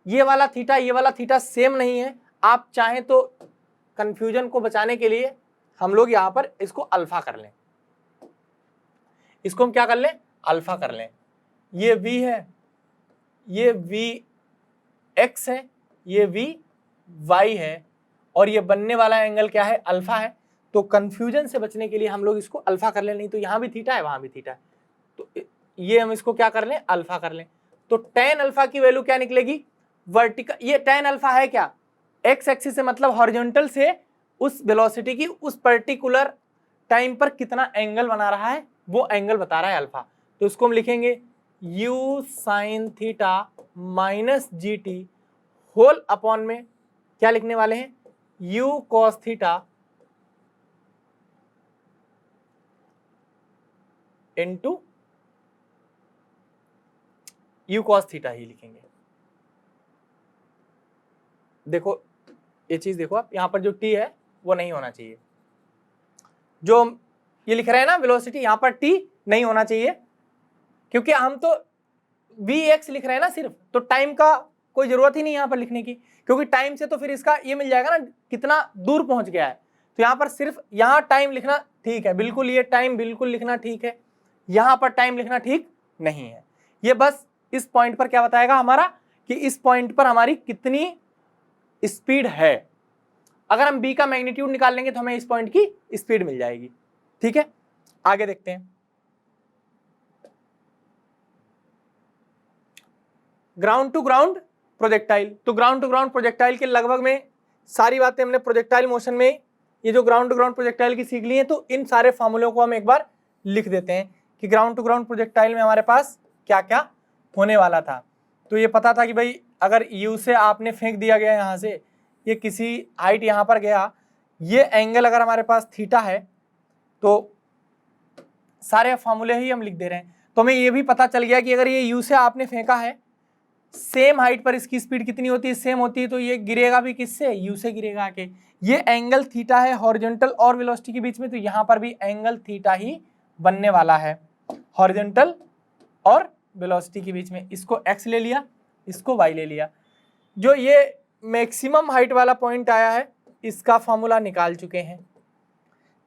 ये वाला थीटा सेम नहीं है। आप चाहें तो कंफ्यूजन को बचाने के लिए हम लोग यहाँ पर इसको अल्फा कर लें, इसको हम क्या कर लें, अल्फा कर लें। ये v है, ये v x है, ये v y है, और ये बनने वाला एंगल क्या है, अल्फा है। तो कंफ्यूजन से बचने के लिए हम लोग इसको अल्फा कर लें, नहीं तो यहाँ भी थीटा है वहां भी थीटा है, तो ये हम इसको क्या कर लें, अल्फा कर लें। तो टेन अल्फा की वैल्यू क्या निकलेगी, वर्टिकल, ये टेन अल्फा है क्या, एक्स एक्सिस से मतलब हॉरिजॉन्टल से उस वेलोसिटी की उस पर्टिकुलर टाइम पर कितना एंगल बना रहा है वो एंगल बता रहा है अल्फा। तो इसको हम लिखेंगे u sine theta minus g t whole upon में क्या लिखने वाले हैं, u cos theta into u cos theta ही लिखेंगे। देखो ये चीज देखो आप, यहां पर जो t है वो नहीं होना चाहिए, जो ये लिख रहे हैं ना वेलोसिटी, यहां पर t नहीं होना चाहिए, क्योंकि हम तो vx लिख रहे हैं ना सिर्फ, तो टाइम का कोई जरूरत ही नहीं यहां पर लिखने की, क्योंकि टाइम से तो फिर इसका ये मिल जाएगा ना कितना दूर पहुंच गया है। तो यहां पर सिर्फ यहां टाइम लिखना ठीक है, बिल्कुल ये टाइम बिल्कुल लिखना ठीक है, यहां पर टाइम लिखना ठीक नहीं है। ये बस इस पॉइंट पर क्या बताएगा हमारा कि इस पॉइंट पर हमारी कितनी स्पीड है। अगर हम b का मैग्नीट्यूड निकाल लेंगे तो हमें इस पॉइंट की स्पीड मिल जाएगी। ठीक है, आगे देखते हैं। ग्राउंड टू ग्राउंड प्रोजेक्टाइल, तो ग्राउंड टू ग्राउंड प्रोजेक्टाइल के लगभग में सारी बातें हमने प्रोजेक्टाइल मोशन में ये जो ग्राउंड टू ग्राउंड प्रोजेक्टाइल की सीख ली है। तो इन सारे फॉर्मूलों को हम एक बार लिख देते हैं कि ग्राउंड टू ग्राउंड प्रोजेक्टाइल में हमारे पास क्या क्या होने वाला था। तो ये पता था कि भाई अगर यू से आपने फेंक दिया गया यहाँ से, ये किसी हाइट यहाँ पर गया, ये एंगल अगर हमारे पास थीटा है, तो सारे फॉर्मूले ही हम लिख दे रहे हैं। तो हमें ये भी पता चल गया कि अगर ये यू से आपने फेंका है, सेम हाइट पर इसकी स्पीड कितनी होती है, सेम होती है, तो ये गिरेगा भी किससे, यू से गिरेगा आके। ये एंगल थीटा है हॉरिजॉन्टल और वेलोसिटी के बीच में, तो यहाँ पर भी एंगल थीटा ही बनने वाला है हॉरिजॉन्टल और वेलोसिटी के बीच में। इसको एक्स ले लिया, इसको वाई ले लिया। जो ये मैक्सिमम हाइट वाला पॉइंट आया है इसका फॉर्मूला निकाल चुके हैं।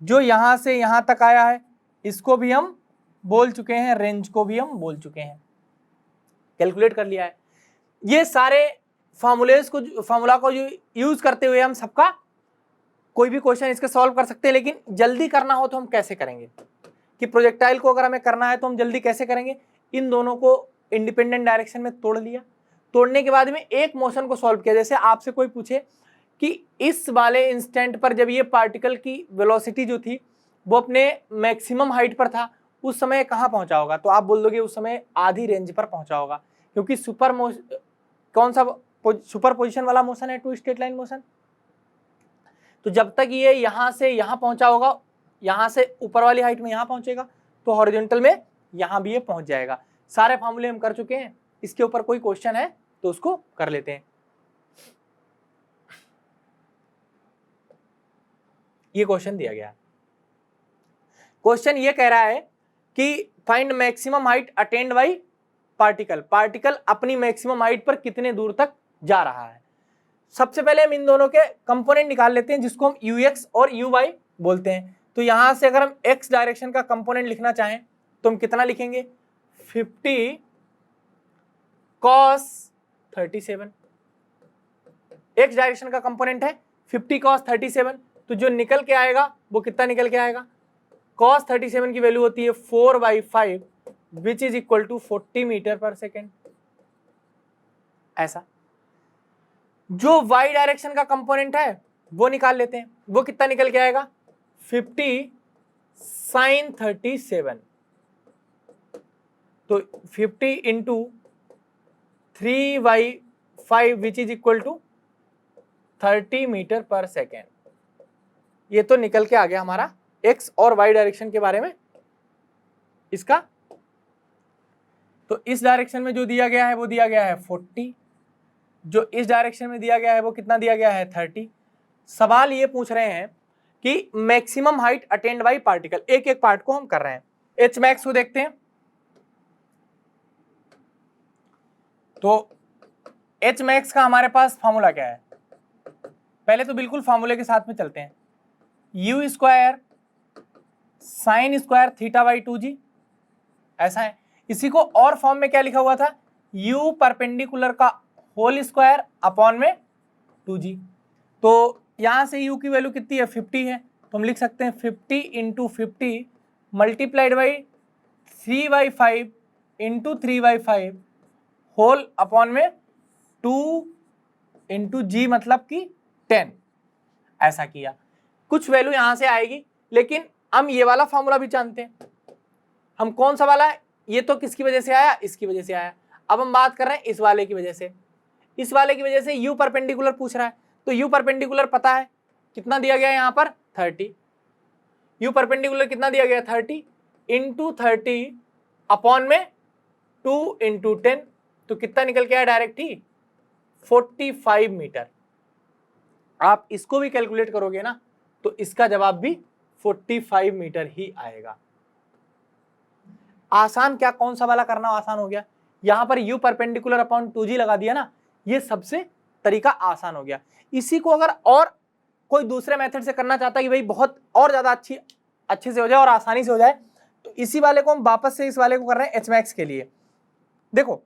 जो यहाँ से यहाँ तक आया है इसको भी हम बोल चुके हैं, रेंज को भी हम बोल चुके हैं, कैलकुलेट कर लिया है। ये सारे फॉर्मूला को जो यूज करते हुए हम सबका कोई भी क्वेश्चन इसके सॉल्व कर सकते हैं। लेकिन जल्दी करना हो तो हम कैसे करेंगे कि प्रोजेक्टाइल को अगर हमें करना है तो हम जल्दी कैसे करेंगे, इन दोनों को इंडिपेंडेंट डायरेक्शन में तोड़ लिया, तोड़ने के बाद में एक मोशन को सॉल्व किया। जैसे आपसे कोई पूछे कि इस वाले इंस्टेंट पर जब ये पार्टिकल की वेलोसिटी जो थी वो अपने मैक्सिमम हाइट पर था, उस समय कहाँ पहुंचा होगा, तो आप बोल दोगे उस समय आधी रेंज पर पहुंचा होगा, क्योंकि कौन सा सुपर पोजिशन वाला मोशन है, टू स्ट्रेट लाइन मोशन। तो जब तक ये यहां से यहां पहुंचा होगा, यहां से ऊपर वाली हाइट में यहां पहुंचेगा, तो हॉरिजॉन्टल में यहां भी ये पहुंच जाएगा। सारे फॉर्मूले हम कर चुके हैं, इसके ऊपर कोई क्वेश्चन है तो उसको कर लेते हैं। ये क्वेश्चन दिया गया है, क्वेश्चन ये कह रहा है कि find maximum height attend by particle, particle अपनी मैक्सिमम हाइट पर कितने दूर तक जा रहा है। सबसे पहले हम इन दोनों के कंपोनेंट निकाल लेते हैं, जिसको हम ux और uy बोलते हैं। तो यहां से अगर हम x डायरेक्शन का कंपोनेंट लिखना चाहें तो हम कितना लिखेंगे, 50 cos 37, x डायरेक्शन का कंपोनेंट है 50 cos 37, तो जो निकल के आएगा वो कितना निकल के आएगा, cos 37 की वैल्यू होती है 4/5 which is equal to 40 metre per second. ऐसा जो y डायरेक्शन का कंपोनेंट है वो निकाल लेते हैं, वो कितना निकल के आएगा, 50 sin 37, तो 50 into 3/5 which is equal to 30 metre per second. ये तो निकल के आ गया हमारा x और y डायरेक्शन के बारे में इसका। तो इस डायरेक्शन में जो दिया गया है वो दिया गया है 40, जो इस डायरेक्शन में दिया गया है वो कितना दिया गया है 30। सवाल ये पूछ रहे हैं कि maximum height attend by particle, एक एक पार्ट को हम कर रहे हैं। एच मैक्स को देखते हैं, तो एच मैक्स का हमारे पास फॉर्मूला क्या है, पहले तो बिल्कुल फॉर्मूले के साथ में चलते हैं, you square sine square theta by 2g, ऐसा है। इसी को और फॉर्म में क्या लिखा हुआ था, u परपेंडिकुलर का होल स्क्वायर अपॉन में 2g। तो यहां से u की वैल्यू कितनी है, 50 है, तो हम लिख सकते हैं 50 into 50 multiplied by 3/5 into 3/5 whole upon में 2 इंटू जी मतलब कि 10। ऐसा किया, कुछ वैल्यू यहां से आएगी, लेकिन हम ये वाला फॉर्मूला भी जानते हैं। हम कौन सा वाला है, ये तो किसकी वजह से आया, इसकी वजह से आया। अब हम बात कर रहे हैं इस वाले की वजह से, इस वाले की वजह से u परपेंडिकुलर पूछ रहा है, तो u परपेंडिकुलर पता है कितना दिया गया है यहाँ पर 30, u परपेंडिकुलर कितना दिया गया 30 इंटू 30 अपॉन में 2 इंटू 10, तो कितना निकल के आया डायरेक्ट ही 45 मीटर। आप इसको भी कैलकुलेट करोगे ना तो इसका जवाब भी 45 मीटर ही आएगा। आसान क्या, कौन सा वाला करना आसान हो गया, यहां पर u परपेंडिकुलर अपॉन 2g लगा दिया ना, ये सबसे तरीका आसान हो गया। इसी को अगर और कोई दूसरे मेथड से करना चाहता है कि भाई बहुत और ज्यादा अच्छे से हो जाए और आसानी से हो जाए, तो इसी वाले को हम वापस से इस वाले को कर रहे हैं एच मैक्स के लिए। देखो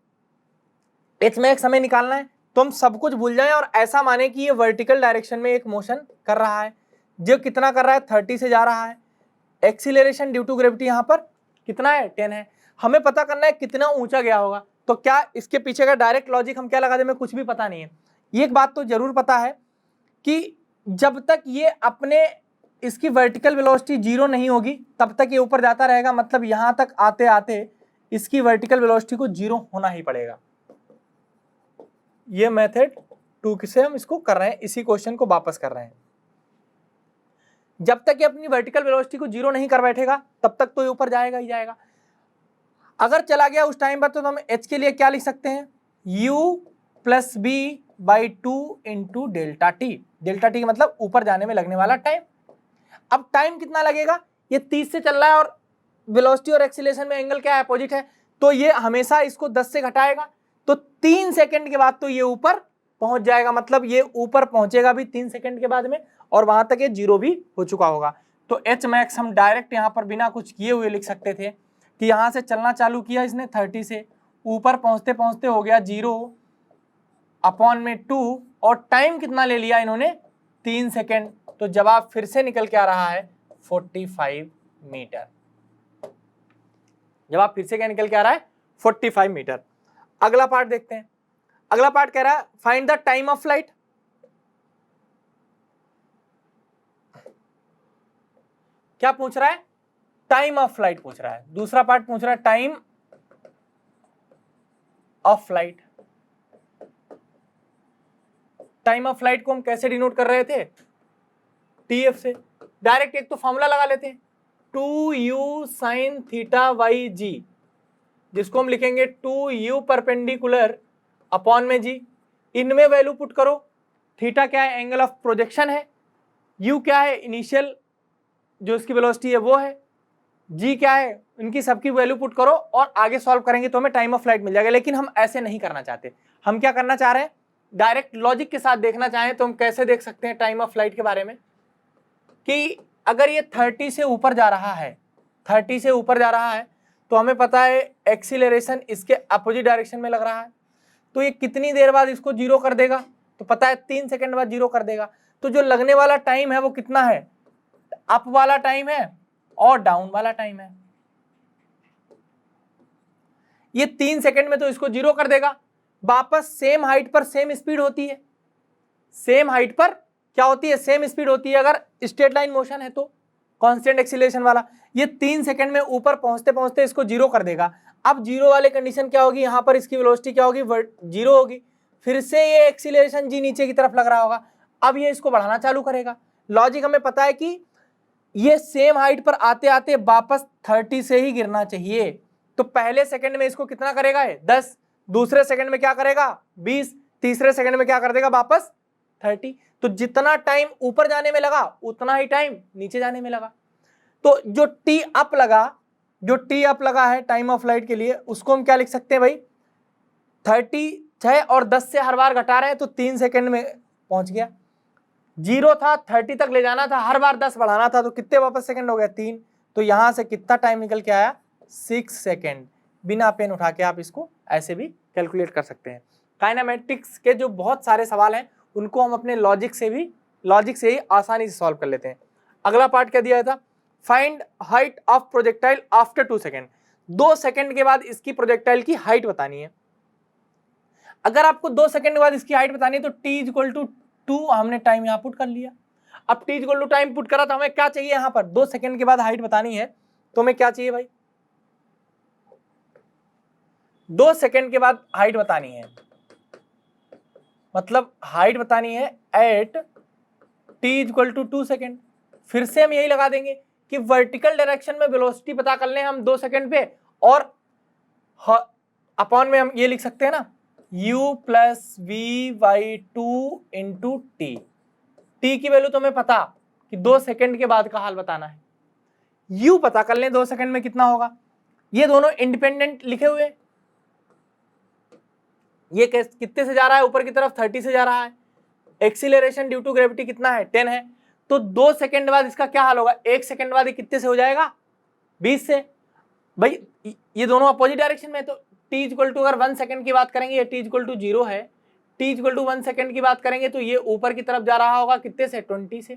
एच मैक्स हमें निकालना है, तो हम सब कुछ भूल जाएं और ऐसा माने कि ये वर्टिकल डायरेक्शन में एक मोशन कर रहा है, जो कितना कर रहा है 30 से जा रहा है। एक्सीलरेशन ड्यू टू ग्रेविटी यहाँ पर कितना है 10 है। हमें पता करना है कितना ऊंचा गया होगा, तो क्या इसके पीछे का डायरेक्ट लॉजिक हम क्या लगा दें, हमें कुछ भी पता नहीं है। ये एक बात तो जरूर पता है कि जब तक ये अपने इसकी वर्टिकल वेलोसिटी 0 नहीं होगी तब तक ये ऊपर जाता रहेगा, मतलब यहां तक आते आते इसकी वर्टिकल वेलोसिटी को 0 होना ही पड़ेगा। ये मेथड 2 से हम इसको कर रहे हैं, इसी क्वेश्चन को वापस कर रहे हैं। जब तक ये अपनी वर्टिकल वेलोसिटी को 0 नहीं कर बैठेगा तब तक तो ये ऊपर जाएगा ही जाएगा। अगर चला गया उस टाइम पर तो हम h के लिए क्या लिख सकते हैं, u plus b by 2 into delta t. Delta t मतलब ऊपर जाने में लगने वाला टाइम। अब टाइम कितना लगेगा, ये 30 से चल रहा है और वेलोसिटी और एक्सीलरेशन में एंगल क्या है, अपोजिट है, तो ये हमेशा इसको 10 से घटाएगा, तो 3 सेकंड के बाद तो ये ऊपर पहुंच जाएगा, मतलब ये ऊपर पहुंचेगा भी 3 सेकंड के बाद में, और वहां तक ये 0 भी हो चुका होगा। तो एच मैक्स हम डायरेक्ट यहाँ पर बिना कुछ किए हुए लिख सकते थे कि यहाँ से चलना चालू किया इसने 30 से, ऊपर पहुंचते पहुंचते हो गया 0 अपॉन में 2, और टाइम कितना ले लिया इन्होंने 3 सेकंड। तो जवाब फिर से निकल के आ रहा है 45 मीटर। जवाब फिर से क्या निकल के आ रहा है 45 मीटर। अगला पार्ट देखते हैं। अगला पार्ट कह रहा है find the time of flight. क्या पूछ रहा है? टाइम ऑफ फ्लाइट पूछ रहा है। दूसरा पार्ट पूछ रहा है time of flight. Time of flight को हम कैसे डिनोट कर रहे थे? टीएफ से। डायरेक्ट एक तो फॉर्मूला लगा लेते हैं 2u sin थीटा वाई जी, जिसको हम लिखेंगे 2u परपेंडिकुलर अपॉन में जी। इनमें वैल्यू पुट करो। थीटा क्या है? एंगल ऑफ प्रोजेक्शन है। u क्या है? इनिशियल जो इसकी वेलोसिटी है वो है। जी क्या है? इनकी सबकी वैल्यू पुट करो और आगे सॉल्व करेंगे तो हमें टाइम ऑफ फ्लाइट मिल जाएगा। लेकिन हम ऐसे नहीं करना चाहते। हम क्या करना चाह रहे हैं? डायरेक्ट लॉजिक के साथ देखना चाहें तो हम कैसे देख सकते हैं टाइम ऑफ फ्लाइट के बारे में कि अगर ये 30 से ऊपर जा रहा है, 30 से ऊपर जा रहा है तो हमें पता है एक्सीलरेशन इसके अपोजिट डायरेक्शन में लग रहा है, तो ये कितनी देर बाद इसको जीरो कर देगा? तो पता है 3 सेकंड बाद जीरो कर देगा। तो जो लगने वाला टाइम है वो कितना है? अप वाला टाइम है और डाउन वाला टाइम है। ये 3 सेकंड में तो इसको जीरो कर देगा। वापस सेम हाइट पर सेम स्पीड होती है। सेम हाइट पर क्या होती है? सेम स्पीड होती है। अगर स्ट्रेट लाइन मोशन है तो कांस्टेंट एक्सीलरेशन वाला, ये 3 सेकंड में ऊपर पहुंचते पहुंचते इसको जीरो कर देगा। अब जीरो वाले कंडीशन क्या होगी? यहां पर इसकी वेलोसिटी क्या होगी? जीरो होगी। फिर से ये एक्सीलरेशन जी नीचे की तरफ लग रहा होगा। अब ये इसको बढ़ाना चालू करेगा। लॉजिक हमें पता है कि ये सेम हाइट पर आते आते वापस 30 से ही गिरना चाहिए। तो पहले सेकंड में इसको कितना करेगा? 10। दूसरे सेकंड में क्या करेगा? 20। तीसरे सेकंड में क्या कर देगा? वापस 30। तो जितना टाइम ऊपर जाने में लगा उतना ही टाइम नीचे जाने में लगा। तो जो टी अप लगा है टाइम ऑफ फ्लाइट के लिए, उसको हम क्या लिख सकते हैं भाई? 36 और 10 से हर बार घटा रहे हैं तो 3 सेकंड में पहुंच गया। जीरो था, 30 तक ले जाना था, हर बार 10 बढ़ाना था, तो कितने वापस सेकंड हो गया? 3। तो यहां से कितना टाइम निकल के आया? 6 सेकंड। बिना पेन उठा के आप इसको ऐसे भी कैलकुलेट कर सकते हैं। काइनेमेटिक्स के जो बहुत सारे सवाल हैं उनको हम अपने लॉजिक से ही आसानी से सॉल्व कर लेते हैं। अगला पार्ट क्या दिया था? Find height of projectile after 2 second. 2 second के बाद इसकी प्रोजेक्टाइल की हाइट बतानी है। अगर आपको 2 सेकंड के बाद इसकी हाइट बतानी है तो t इक्वल टू 2 हमने टाइम यहां पुट कर लिया। अब t equal to time put करा तो हमें क्या चाहिए? यहां पर 2 सेकंड के बाद हाइट बतानी है तो हमें क्या चाहिए भाई? 2 सेकंड के बाद हाइट बतानी है, मतलब हाइट बतानी है at t equal to 2 second. फिर से हम यही लगा देंगे कि वर्टिकल डायरेक्शन में वेलोसिटी पता कर लें हम 2 सेकंड पे, और अपॉन में हम ये लिख सकते हैं ना u plus v by 2 into t. T की वैल्यू तो हमें पता कि 2 सेकंड के बाद का हाल बताना है। u पता कर लें 2 सेकंड में कितना होगा। ये दोनों इंडिपेंडेंट लिखे हुए, ये कितने से जा रहा है? ऊपर की तरफ 30 से जा रहा है। एक्सीलरेशन ड्यू टू ग्रेविटी कितना है? 10 है। तो 2 सेकंड बाद इसका क्या हाल होगा? 1 सेकंड बाद ये कितने से हो जाएगा? 20 से। भाई ये दोनों अपोजिट डायरेक्शन में, तो t इक्वल टू अगर 1 सेकंड की बात करेंगे, ये t इक्वल टू 0 है, t इक्वल टू 1 सेकंड की बात करेंगे तो ये ऊपर की तरफ जा रहा होगा कितने से? 20 से।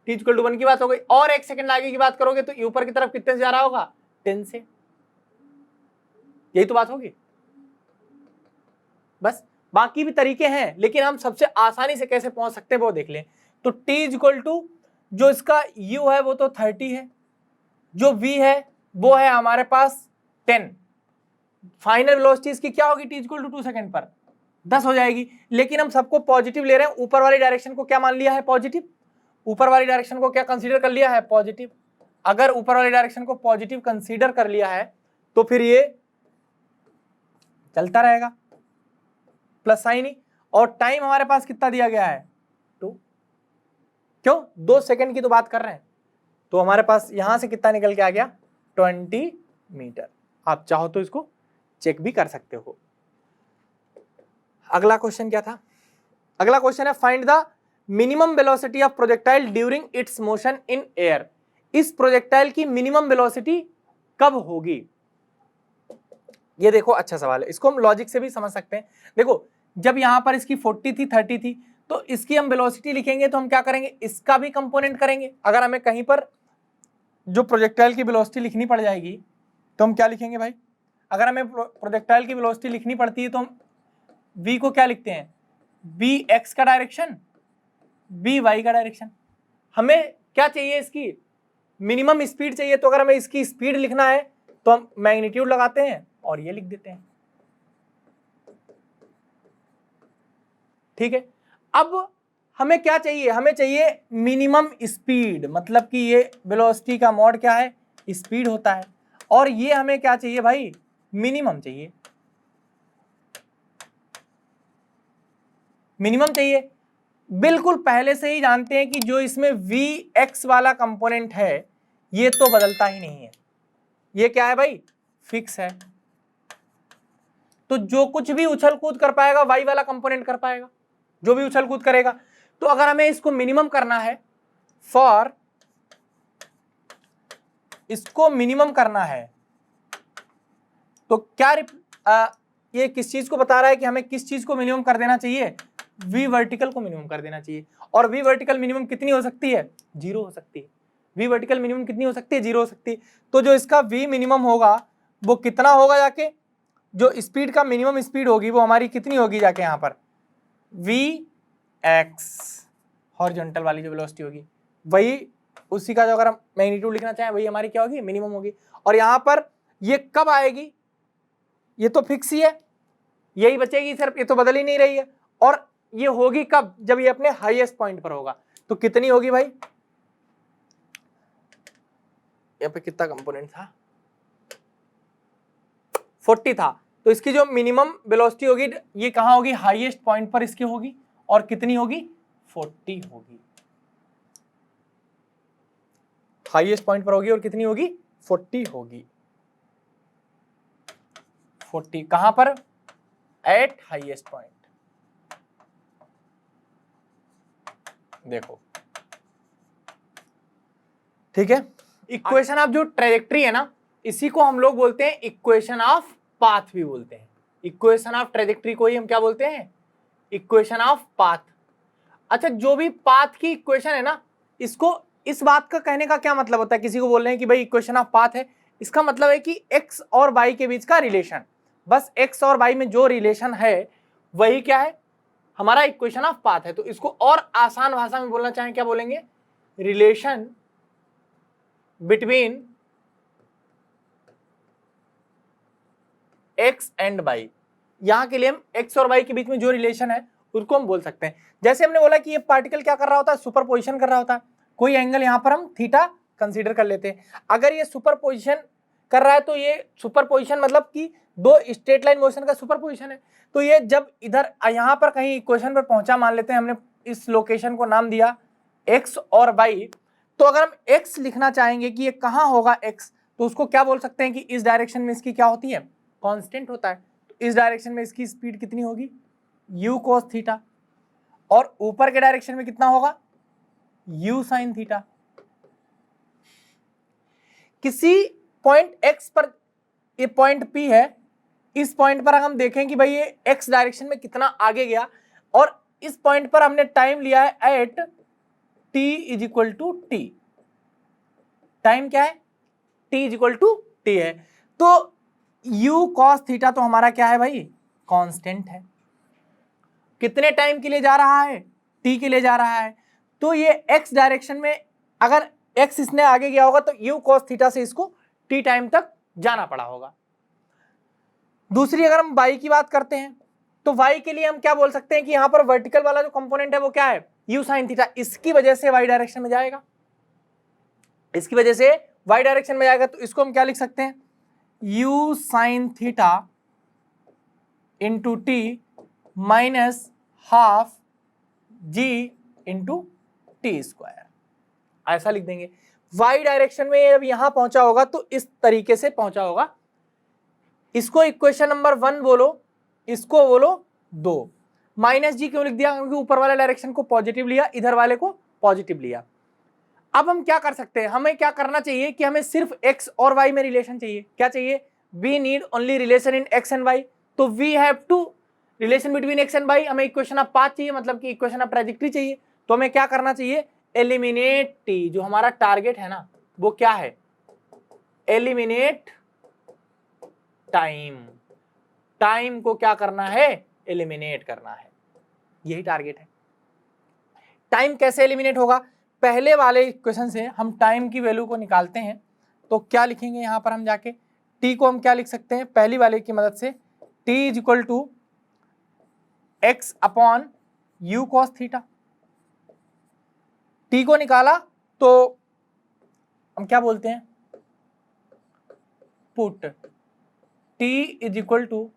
t इक्वल टू 1 की बात हो गई, और 1 सेकंड आगे की बात करोगे तो ऊपर की तरफ कितने से जा रहा होगा? 10 से। यही तो बात होगी। बस बाकी भी तरीके हैं, लेकिन हम सबसे आसानी से कैसे पहुंच सकते हैं वो देख लें। तो t इक्वल टू जो इसका u है वो तो 30 है, जो v है वो है हमारे पास 10। फाइनल वेलोसिटी इसकी क्या होगी? t इक्वल टू 2 सेकंड पर 10 हो जाएगी। लेकिन हम सबको पॉजिटिव ले रहे हैं, ऊपर वाली डायरेक्शन को क्या मान लिया है? पॉजिटिव। ऊपर वाली डायरेक्शन को क्या कंसीडर कर लिया है? पॉजिटिव। अगर ऊपर वाली डायरेक्शन को पॉजिटिव कंसीडर कर लिया है तो फिर ये चलता रहेगा, प्लस साइन ही। और टाइम हमारे पास कितना दिया गया है? 2। क्यों? 2 सेकंड की तो बात कर रहे हैं, तो हमारे पास यहां से कितना निकल के आ गया? 20 मीटर। आप चाहो तो इसको चेक भी कर सकते हो। अगला क्वेश्चन क्या था? अगला क्वेश्चन है find the minimum velocity of projectile during its motion in air. इस प्रोजेक्टाइल की मिनिमम वेलोसिटी कब होगी? ये देखो अच्छा सवाल है, इसको हम लॉजिक से भी समझ सकते हैं। देखो जब यहां पर इसकी 40 थी, 30 थी, तो इसकी हम वेलोसिटी लिखेंगे तो हम क्या करेंगे? इसका भी कंपोनेंट करेंगे। अगर हमें कहीं पर जो प्रोजेक्टाइल की वेलोसिटी लिखनी पड़ जाएगी तो हम क्या लिखेंगे भाई, अगर हमें प्रोजेक्टाइल की वेलोसिटी लिखनी पड़ती है तो हम v को क्या लिखते हैं, v x का डायरेक्शन, v y का डायरेक्शन। हमें क्या चाहिए, इसकी मिनिमम स्पीड चाहिए, तो अगर हमें इसकी स्पीड लिखना है तो हम मैग्नीट्यूड लगाते हैं और ये लिख देते हैं, ठीक है। अब हमें क्या चाहिए, हमें चाहिए मिनिमम स्पीड, मतलब कि ये वेलोसिटी का मॉड क्या है, स्पीड होता है, और ये हमें क्या चाहिए भाई, मिनिमम चाहिए, मिनिमम चाहिए। बिल्कुल पहले से ही जानते हैं कि जो इसमें Vx वाला कंपोनेंट है ये तो बदलता ही नहीं है, ये क्या है भाई, फिक्स है। तो जो कुछ भी उछल कूद कर पाएगा y वाला कंपोनेंट कर पाएगा, जो भी उछल कूद करेगा। तो अगर हमें इसको मिनिमम करना है, फॉर इसको मिनिमम करना है तो क्या ये किस चीज को बता रहा है कि हमें किस चीज को मिनिमम कर देना चाहिए, v वर्टिकल को मिनिमम कर देना चाहिए। और v वर्टिकल मिनिमम कितनी हो सकती है, 0 हो सकती है। v वर्टिकल मिनिमम कितनी हो सकती है, 0 हो सकती है। तो जो इसका v मिनिमम होगा वो कितना होगा, जाके जो स्पीड का मिनिमम स्पीड होगी वो हमारी कितनी होगी, जाके यहाँ पर vx हॉरिजॉन्टल वाली जो वेलोसिटी होगी वही, उसी का जो अगर हम मैग्नीट्यूड लिखना चाहें वही हमारी क्या होगी, मिनिमम होगी। और यहाँ पर ये कब आएगी, ये तो फिक्स ही है, यही बचेगी सिर्फ, ये तो बदल ही नहीं रही है। और ये होगी कब, जब ये अपने हाईएस्ट पॉइंट पर होगा। तो कितनी होगी भाई, यहाँ पे कितना कंपोनेंट था, 40 था। तो इसकी जो मिनिमम वेलोसिटी होगी ये कहाँ होगी, हाईएस्ट पॉइंट पर इसकी होगी, और कितनी होगी, 40 होगी, हाईएस्ट पॉइंट पर होगी और कितनी होगी, 40 होगी। 40 कहां पर, एट हाईएस्ट पॉइंट। देखो ठीक है, इक्वेशन ऑफ जो ट्रेजेक्ट्री है ना, इसी को हम लोग बोलते हैं इक्वेशन ऑफ पाथ भी बोलते हैं। इक्वेशन ऑफ ट्रेजेक्ट्री को ही हम क्या बोलते हैं, इक्वेशन ऑफ पाथ। अच्छा, जो भी पाथ की इक्वेशन है ना, इसको, इस बात का कहने का क्या मतलब होता है, किसी को बोल रहे हैं कि भाई इक्वेशन ऑफ पाथ है, इसका मतलब है कि x और y के बीच का रिलेशन, बस x और y में जो रिलेशन है वही क्या है, हमारा इक्वेशन ऑफ पाथ है। तो इसको और आसान भाषा में बोलना चाहें क्या बोलेंगे, relation between x and y। यहां के लिए हम x और y के बीच में जो रिलेशन है उसको हम बोल सकते हैं। जैसे हमने बोला कि ये पार्टिकल क्या कर रहा होता है, सुपरपोजिशन कर रहा होता है, कोई एंगल यहां पर हम थीटा कंसीडर कर लेते हैं। अगर ये सुपरपोजिशन कर रहा है तो ये सुपरपोजिशन मतलब कि दो स्ट्रेट लाइन मोशन का सुपरपोजिशन है। तो ये जब इधर यहां पर कहीं इक्वेशन पर पहुंचा, मान लेते हैं हमने इस लोकेशन को नाम दिया x और y, तो अगर हम x लिखना चाहेंगे कि ये कहां होगा x, तो उसको क्या बोल सकते हैं कि इस डायरेक्शन में इसकी क्या होती है, कांस्टेंट होता है। तो इस डायरेक्शन में इसकी स्पीड कितनी होगी, u cos थीटा, और ऊपर के डायरेक्शन में कितना होगा, u sin थीटा। किसी पॉइंट x पर, ये पॉइंट P है, इस पॉइंट पर हम देखें कि भाई ये x डायरेक्शन में कितना आगे गया, और इस पॉइंट पर हमने टाइम लिया है at t is equal to t. Time क्या है, t is equal to t है। तो u cos थीटा तो हमारा क्या है भाई, कांस्टेंट है। कितने टाइम के लिए जा रहा है, t के लिए जा रहा है। तो ये x डायरेक्शन में अगर x इसने आगे गया होगा तो u cos थीटा से इसको t टाइम तक जाना पड़ा होगा। दूसरी अगर हम y की बात करते हैं तो y के लिए हम क्या बोल सकते हैं कि यहां पर वर्टिकल वाला जो कंपोनेंट है वो क्या है, u sin थीटा। इसकी वजह से y डायरेक्शन में जाएगा, इसकी वजह से y डायरेक्शन में जाएगा। तो इसको हम क्या लिख सकते हैं, u sin theta into t minus half g into t square, ऐसा लिख देंगे। y डायरेक्शन में जब यहां पहुंचा होगा तो इस तरीके से पहुंचा होगा। इसको इक्वेशन नंबर 1 बोलो, इसको बोलो 2। माइनस जी क्यों लिख दिया, क्योंकि ऊपर वाले डायरेक्शन को पॉजिटिव लिया, इधर वाले को पॉजिटिव लिया। अब हम क्या कर सकते हैं, हमें क्या करना चाहिए कि हमें सिर्फ x और y में रिलेशन चाहिए। क्या चाहिए, we need only relation in x and y। तो we have to relation between x and y, हमें इक्वेशन ऑफ पाथ चाहिए, मतलब कि इक्वेशन ऑफ ट्रैजेक्टरी चाहिए। तो हमें क्या करना चाहिए, एलिमिनेट t, जो हमारा टारगेट है ना वो क्या है, एलिमिनेट टाइम। टाइम को क्या करना है, एलिमिनेट करना है, यही टारगेट है। टाइम कैसे एलिमिनेट होगा, पहले वाले इक्वेशन से हम टाइम की वैल्यू को निकालते हैं। तो क्या लिखेंगे यहां पर हम जाके, t को हम क्या लिख सकते हैं पहली वाले की मदद से, t is equal to x upon u cos theta. t को निकाला तो हम क्या बोलते हैं, put t is equal to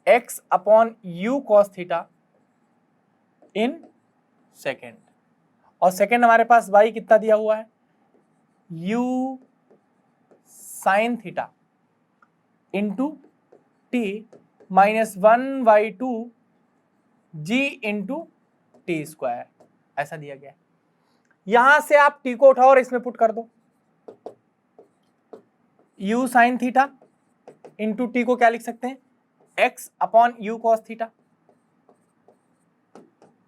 x upon u cos theta in second, और सेकेंड हमारे पास y कितना दिया हुआ है, u sine theta into t minus 1/2 g into t square, ऐसा दिया गया है। यहां से आप t को उठाओ और इसमें पुट कर दो, u sine theta into T को क्या लिख सकते हैं, x upon u cos theta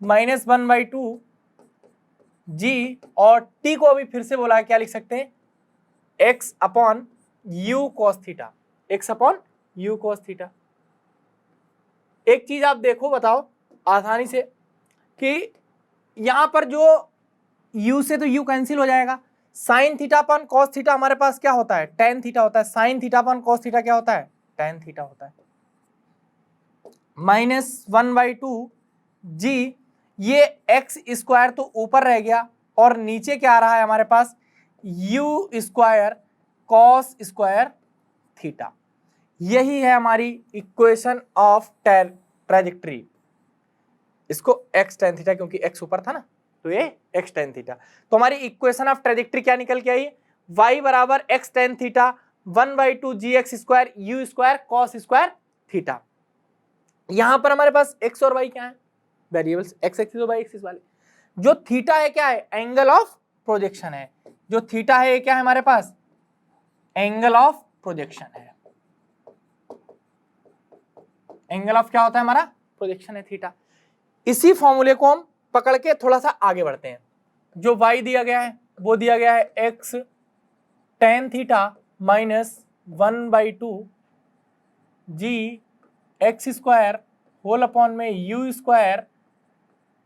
minus 1/2 g, और t को अभी फिर से बोला है क्या लिख सकते हैं, x upon u cos theta, x upon u cos theta. एक चीज आप देखो, बताओ आसानी से कि यहां पर जो u से तो u कैंसिल हो जाएगा, sign theta upon cos theta हमारे पास क्या होता है, tan थीटा होता है, sign theta upon cos theta क्या होता है, tan थीटा होता है, माइनस 1/2 g, ये x स्क्वायर तो ऊपर रह गया और नीचे क्या आ रहा है हमारे पास, u square cos square theta. यही है हमारी इक्वेशन ऑफ ट्रेजेक्ट्री। इसको x tan थीटा, क्योंकि x ऊपर था ना तो ये x tan थीटा, तो हमारी इक्वेशन ऑफ ट्रेजेक्ट्री क्या निकल के आई, y बराबर x tan theta 1/2 gx square u square cos square theta. यहां पर हमारे पास x और y क्या है, वेरिएबल्स, x एक्सिस और y एक्सिस वाले। जो थीटा है क्या है, एंगल ऑफ प्रोजेक्शन है, जो थीटा है क्या है हमारे पास, एंगल ऑफ प्रोजेक्शन है। एंगल ऑफ क्या होता है हमारा, प्रोजेक्शन है थीटा। इसी फॉर्मूले को हम पकड़ के थोड़ा सा आगे बढ़ते हैं। जो y दिया गया है वो दिया गया है x tan theta minus 1/2 g x square whole upon में u square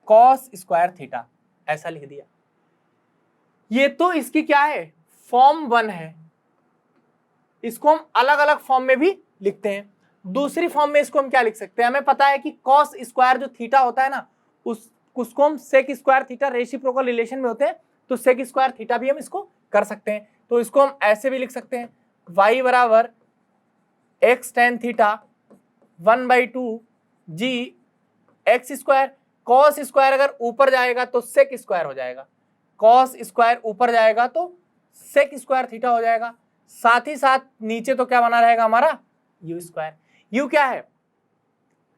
cos square theta, ऐसा लिख दिया। ये तो इसकी क्या है, फॉर्म 1 है, इसको हम अलग अलग फॉर्म में भी लिखते हैं। दूसरी फॉर्म में इसको हम क्या लिख सकते हैं, हमें पता है कि cos स्क्वायर जो थीटा होता है ना, उसको हम sec square theta reciprocal relation में होते हैं, तो sec स्क्वायर थीटा भी हम इसको कर सकते हैं। तो इसको हम ऐसे भी लिख सकते हैं, y बराबर x tan theta 1/2 g x square, cos square अगर ऊपर जाएगा तो sec स्क्वायर हो जाएगा, cos स्क्वायर ऊपर जाएगा तो sec स्क्वायर थीटा हो जाएगा, साथ ही साथ नीचे तो क्या बना रहेगा हमारा u स्क्वायर। u क्या है,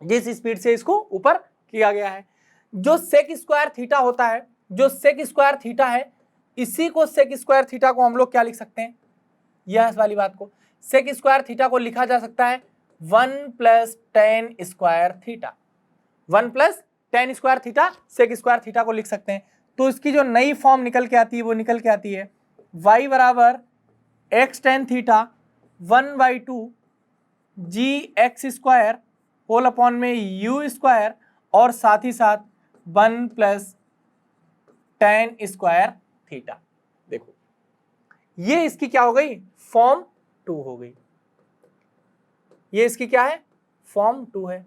जिस स्पीड से इसको ऊपर किया गया है। जो sec स्क्वायर थीटा होता है, जो sec स्क्वायर थीटा है, इसी को sec स्क्वायर थीटा को हम लोग क्या लिख सकते हैं, यह वाली बात को sec स्क्वायर थीटा को लिखा जा सकता है 1 + tan square theta, 1 + tan square theta sec square theta को लिख सकते हैं। तो इसकी जो नई फॉर्म निकल के आती है वो निकल के आती है y बराबर x tan theta 1/2 g x square whole upon में u स्क्वायर, और साथ ही साथ 1 + tan स्क्वायर थीटा। देखो ये इसकी क्या हो गई, फॉर्म 2 हो गई, ये इसकी क्या है, फॉर्म 2 है।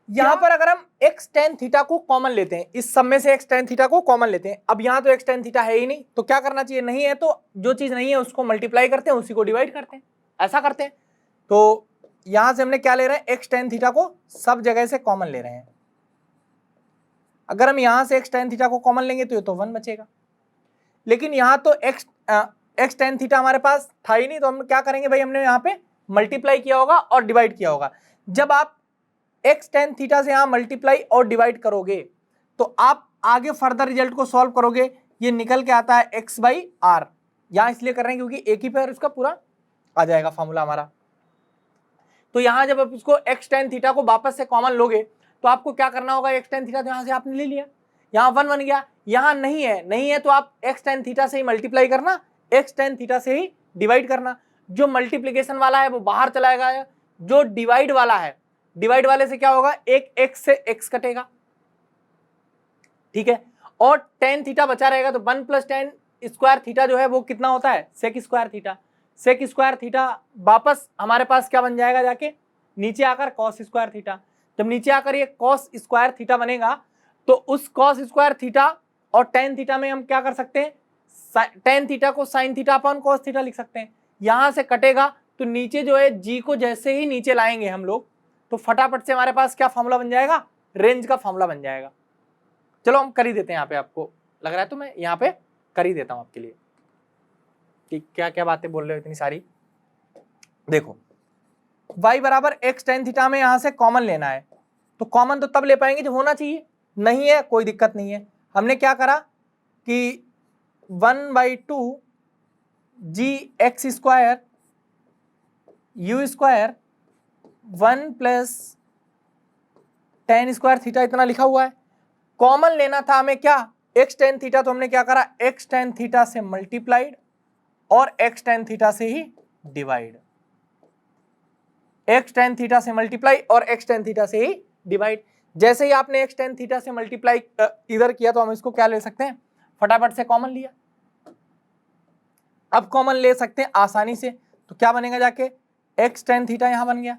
यहां पर अगर हम x tan थीटा को कॉमन लेते हैं, इस सब में से x tan थीटा को कॉमन लेते हैं, अब यहां तो x tan थीटा है ही नहीं, तो क्या करना चाहिए, नहीं है तो जो चीज नहीं है उसको मल्टीप्लाई करते हैं, उसी को डिवाइड करते हैं, ऐसा करते हैं। तो यहां से हमने क्या ले रहे हैं, x tan थीटा को सब जगह से कॉमन ले रहे हैं। अगर हम यहां से x tan थीटा को कॉमन लेंगे तो ये तो 1 बचेगा, लेकिन यहां तो x tan थीटा हमारे पास था ही नहीं, तो हम क्या करेंगे भाई, हमने यहाँ पे मल्टीप्लाई किया होगा और डिवाइड किया होगा। जब आप x tan थीटा से यहां मल्टीप्लाई और डिवाइड करोगे तो आप आगे फर्दर रिजल्ट को सॉल्व करोगे, ये निकल के आता है x/r, यहां इसलिए कर रहे हैं क्योंकि एक ही पर इसका पूरा आ जाएगा फॉर्मूला हमारा। तो यहां जब आप इसको x tan थीटा को वापस से कॉमन लोगे तो आपको क्या करना होगा, x tan थीटा तो यहां से आपने ले लिया, यहाँ 1 बन गया, यहाँ नहीं है तो आप x tan थीटा से ही मल्टीप्लाई करना, एक्स टेन थीटा से ही डिवाइड करना। जो मल्टीप्लीकेशन वाला है वो बाहर चला जाएगा, जो डिवाइड वाला है, डिवाइड वाले से क्या होगा, एक एक्स से एक्स कटेगा, ठीक है, और टेन थीटा बचा रहेगा, तो 1 + टेन स्क्वायर थीटा जो है वो कितना होता है, sec square theta. Sec square theta वापस हमारे पास क्या बन जाएगा, जाके नीचे आकर कॉस स्क्वायर थीटा। जब नीचे आकर ये कॉस स्क्वायर थीटा बनेगा तो उस कॉस स्क्वायर थीटा और टेन थीटा में हम क्या कर सकते हैं, टेन थीटा को sign theta upon cos theta लिख सकते हैं। यहां से कटेगा तो नीचे जो है जी को जैसे ही नीचे लाएंगे हम लोग तो फटाफट से हमारे पास क्या फॉर्मूला बन जाएगा, रेंज का फॉर्मूला बन जाएगा। चलो हम कर ही देते हैं, यहाँ पे आपको लग रहा है तो मैं यहाँ पे कर ही देता हूं आपके लिए कि क्या क्या बातें बोल रहे हो इतनी सारी। देखो y बराबर एक्स टेन थीटा में यहां से कॉमन लेना है, तो कॉमन तो तब ले पाएंगे जब होना चाहिए, नहीं है कोई दिक्कत नहीं है। हमने क्या करा कि 1/2 g x square u square 1 + tan square theta इतना लिखा हुआ है। कॉमन लेना था हमें क्या, एक्स टेन थीटा, तो हमने क्या करा, एक्स टेन थीटा से मल्टीप्लाइड और एक्स टेन थीटा से ही डिवाइड, एक्स टेन थीटा से मल्टीप्लाई और एक्स टेन थीटा से ही डिवाइड। जैसे ही आपने एक्स टेन थीटा से मल्टीप्लाई इधर किया तो हम इसको क्या ले सकते हैं, फटाफट से कॉमन लिया। अब कॉमन ले सकते हैं आसानी से, तो क्या बनेगा, जाके एक्स टेन थीटा यहां बन गया,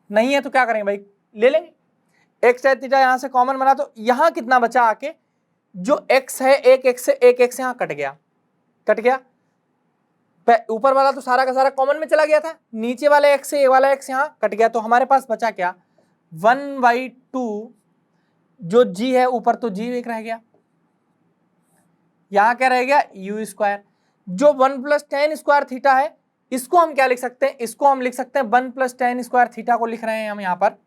नहीं है तो क्या करेंगे भाई, ले लेंगे। एक्स टेन थीटा यहां से कॉमन बना तो यहां कितना बचा, आके जो एक्स है एक एक्स यहां कट गया, कट गया। ऊपर वाला तो सारा का सारा कॉमन में चला गया था, नीचे वाले एक्स से ये वाला एक्स यहां कट गया, तो हमारे पास बचा क्या, 1/2 जो जी है ऊपर तो जी एक रह गया, यहां क्या रह गया, यू स्क्वायर। जो 1 + टेन स्क्वायर थीटा है इसको हम क्या लिख सकते हैं, इसको हम लिख सकते हैं 1 + टेन स्क्वायर थीटा को लिख रहे हैं हम यहां पर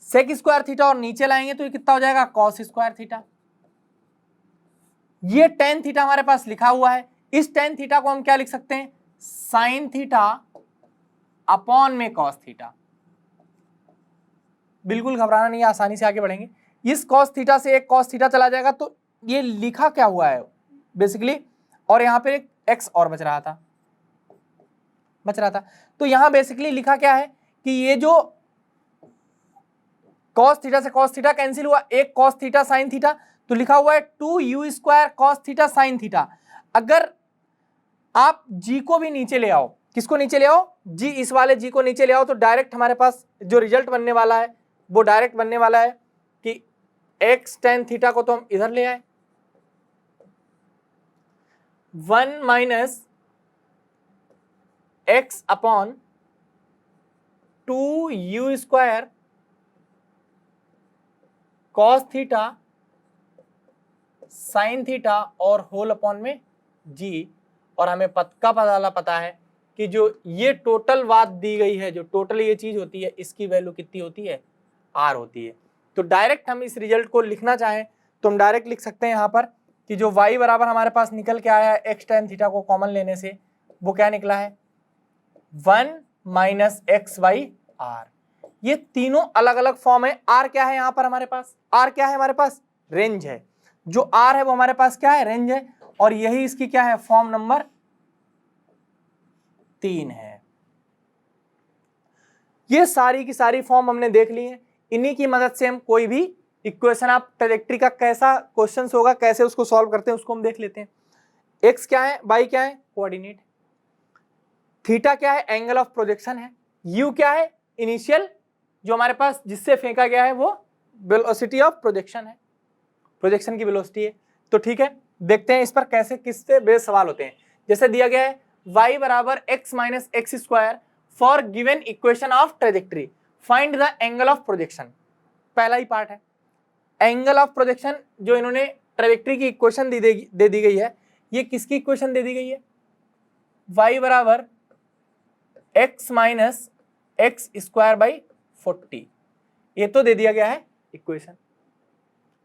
सेक स्क्वायर थीटा, और नीचे लाएंगे तो ये कितना हो जाएगा, कॉस स्क्वायर थीटा। ये टेन थीटा हमारे पास लिखा हुआ है, इस टेन थीटा को हम क्या लिख सकते हैं, साइन थीटा अपॉन में कॉस थीटा। बिल्कुल घबराना नहीं है, आसानी से आगे बढ़ेंगे। इस कॉस थीटा से एक कॉस थीटा चला जाएगा तो ये लिखा क्या हुआ है बेसिकली, और यहां पे एक एक्स और बच रहा था, तो यहां बेसिकली लिखा क्या है कि ये जो कॉस थीटा से कॉस थीटा कैंसिल हुआ, एक कॉस थीटा साइन थीटा, तो लिखा हुआ है 2u square cos theta sine theta. अगर आप जी को भी नीचे ले आओ, किसको नीचे ले आओ, जी, इस वाले जी को नीचे ले आओ, तो डायरेक्ट हमारे पास जो रिजल्ट बनने वाला है वो डायरेक्ट बनने वाला है कि एक्स टेन थीटा को तो हम इधर ले आए, 1 - x upon 2u square cos theta sine theta और होल अपॉन में जी। और हमें पता है कि जो ये टोटल बात दी गई है, जो टोटल ये चीज होती है, इसकी वैल्यू कितनी होती है, आर होती है। तो डायरेक्ट हम इस रिजल्ट को लिखना चाहें तो हम डायरेक्ट लिख सकते हैं यहाँ पर कि जो y बराबर हमारे पास निकल के आया है एक्स टेन थीटा को कॉमन लेने से, वो क्या निकला है, 1 - x/r। ये तीनों अलग अलग फॉर्म है। r क्या है यहाँ पर हमारे पास, r क्या है हमारे पास, रेंज है। जो r है वो हमारे पास क्या है, रेंज है, और यही इसकी क्या है, फॉर्म नंबर 3 है। ये सारी की सारी फॉर्म हमने देख ली है। इन्हीं की मदद से हम कोई भी इक्वेशन, आप ट्रैजेक्टरी का कैसा क्वेश्चन होगा, कैसे उसको सॉल्व करते हैं उसको हम देख लेते हैं। एक्स क्या है, वाई क्या है, कोऑर्डिनेट, थीटा क्या है, एंगल ऑफ प्रोजेक्शन है, यू क्या है, इनिशियल जो हमारे पास जिससे फेंका गया है वो वेलोसिटी ऑफ प्रोजेक्शन है, प्रोजेक्शन की वेलोसिटी है। तो ठीक है, देखते हैं इस पर कैसे किससे बेस सवाल होते हैं। जैसे दिया गया है y बराबर x - x square for given equation of trajectory, find the angle of projection. पहला ही पार्ट है एंगल ऑफ प्रोजेक्शन, जो इन्होंने ट्रेजेक्टरी की इक्वेशन दे दी गई है। ये किसकी इक्वेशन दे दी गई है, y बराबर x - x स्क्वायर 40, ये तो दे दिया गया है इक्वेशन।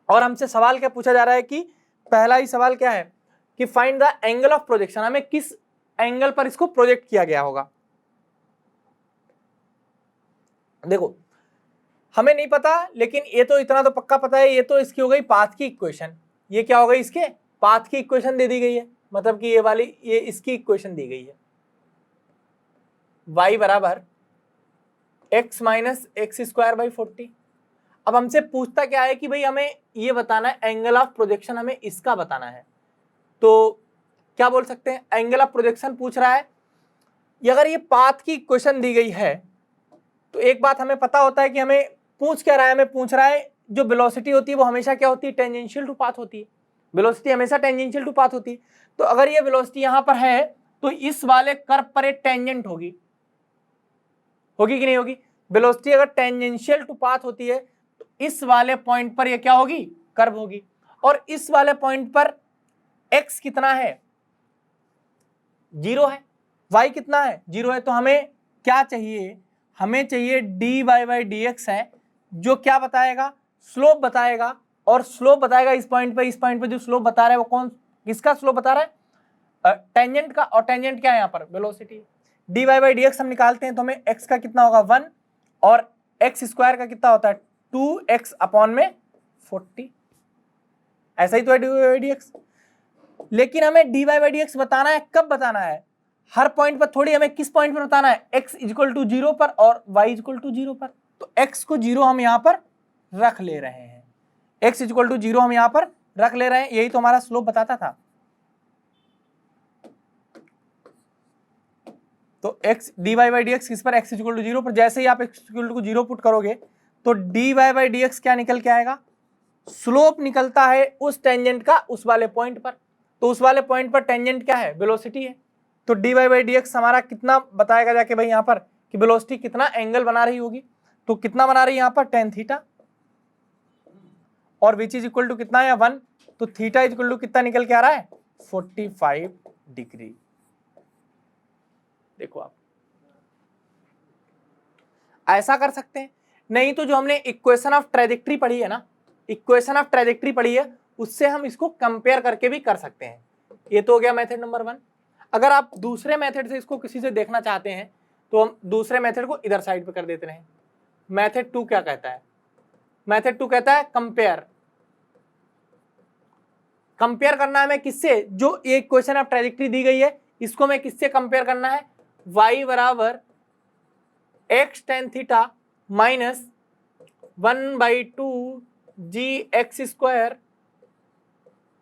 और हमसे सवाल क्या पूछा जा रहा है कि पहला ही सवाल क्या है कि find the angle of projection, हमें किस एंगल पर इसको प्रोजेक्ट किया गया होगा। देखो हमें नहीं पता, लेकिन ये तो इतना तो पक्का पता है, ये तो इसकी हो गई पाथ की इक्वेशन, ये क्या हो गई इसके पाथ की इक्वेशन दे दी गई है, मतलब कि ये वाली, ये इसकी इक्वेशन दी गई है, y बराबर x minus x square by 40। अब हमसे पूछता क्या है कि भाई हमें ये बताना है एंगल ऑफ प्रोजेक्शन, हमें इसका बताना है। तो क्या बोल सकते हैं, एंगल ऑफ प्रोजेक्शन पूछ रहा है। अगर ये पाथ की इक्वेशन दी गई है तो एक बात हमें पता होता है कि हमें पूछ क्या रहा है, हमें पूछ रहा है जो वेलोसिटी होती है वो हमेशा क्या होती है, टेंजेंशियल टू पाथ होती है। वेलोसिटी हमेशा टेंजेंशियल टू पाथ होती है। तो अगर ये वेलोसिटी यहां पर है तो इस वाले कर्व पर एक टेंजेंट होगी कि नहीं होगी। वेलोसिटी अगर टेंजेंशियल टू पाथ होती है तो इस वाले पॉइंट पर ये क्या होगी, कर्व होगी। और इस वाले पॉइंट पर x कितना है, 0 है, y कितना है, 0 है। तो हमें क्या चाहिए, हमें चाहिए dy बाई डी एक्स है, जो क्या बताएगा, स्लोप बताएगा। और स्लोप बताएगा इस पॉइंट पे जो स्लोप बता रहा है वो कौन, किसका स्लोप बता रहा है, टेंजेंट का। और टेंजेंट क्या है यहाँ पर, velocity. dy by D x हम निकालते हैं तो हमें x का कितना होगा 1, और x स्क्वायर का कितना होता है 2x अपॉन में 40, ऐसा ही तो है dy बाई डी एक्स। लेकिन हमें dy बाई डी एक्स बताना है, कब बताना है, हर पॉइंट पर थोड़ी, हमें किस पॉइंट पर बताना है, x इक्वल टू 0 पर और y इक्वल टू 0 पर। तो x को 0 हम यहाँ पर रख ले रहे हैं, x इक्वल टू 0 हम यहाँ पर रख ले रहे हैं, यही तो हमारा स्लोप बताता था। तो x dy by D x किस पर, x इक्वल टू 0 पर। जैसे ही आप x इक्वल टू 0 पुट करोगे तो dy बाई डी एक्स क्या निकल के आएगा, स्लोप निकलता है उस टेंजेंट का उस वाले पॉइंट पर। तो उस वाले पॉइंट पर टेंजेंट क्या है, वेलोसिटी है। तो dy बाई डी एक्स हमारा कितना बताएगा जाके भाई यहाँ पर कि वेलोसिटी कितना एंगल बना रही होगी। तो कितना बना रही है यहाँ पर, tan थीटा, और विच इज इक्वल टू कितना है 1। तो थीटा इज इक्वल टू कितना निकल के आ रहा है, 45 डिग्री। देखो आप ऐसा कर सकते हैं, नहीं तो जो हमने इक्वेशन ऑफ ट्रेजेक्ट्री पढ़ी है ना, इक्वेशन ऑफ ट्रेजेक्ट्री पढ़ी है, उससे हम इसको कंपेयर करके भी कर सकते हैं। ये तो हो गया मेथड नंबर 1। अगर आप दूसरे मेथड से इसको किसी से देखना चाहते हैं तो हम दूसरे मेथड को इधर साइड पे कर देते हैं। मेथड 2 क्या कहता है, मेथड 2 कहता है कंपेयर। कंपेयर करना है हमें किससे, जो एक इक्वेशन ऑफ ट्रेजेक्ट्री दी गई है इसको हमें किससे कंपेयर करना है, y बराबर x tan theta minus 1/2 g x square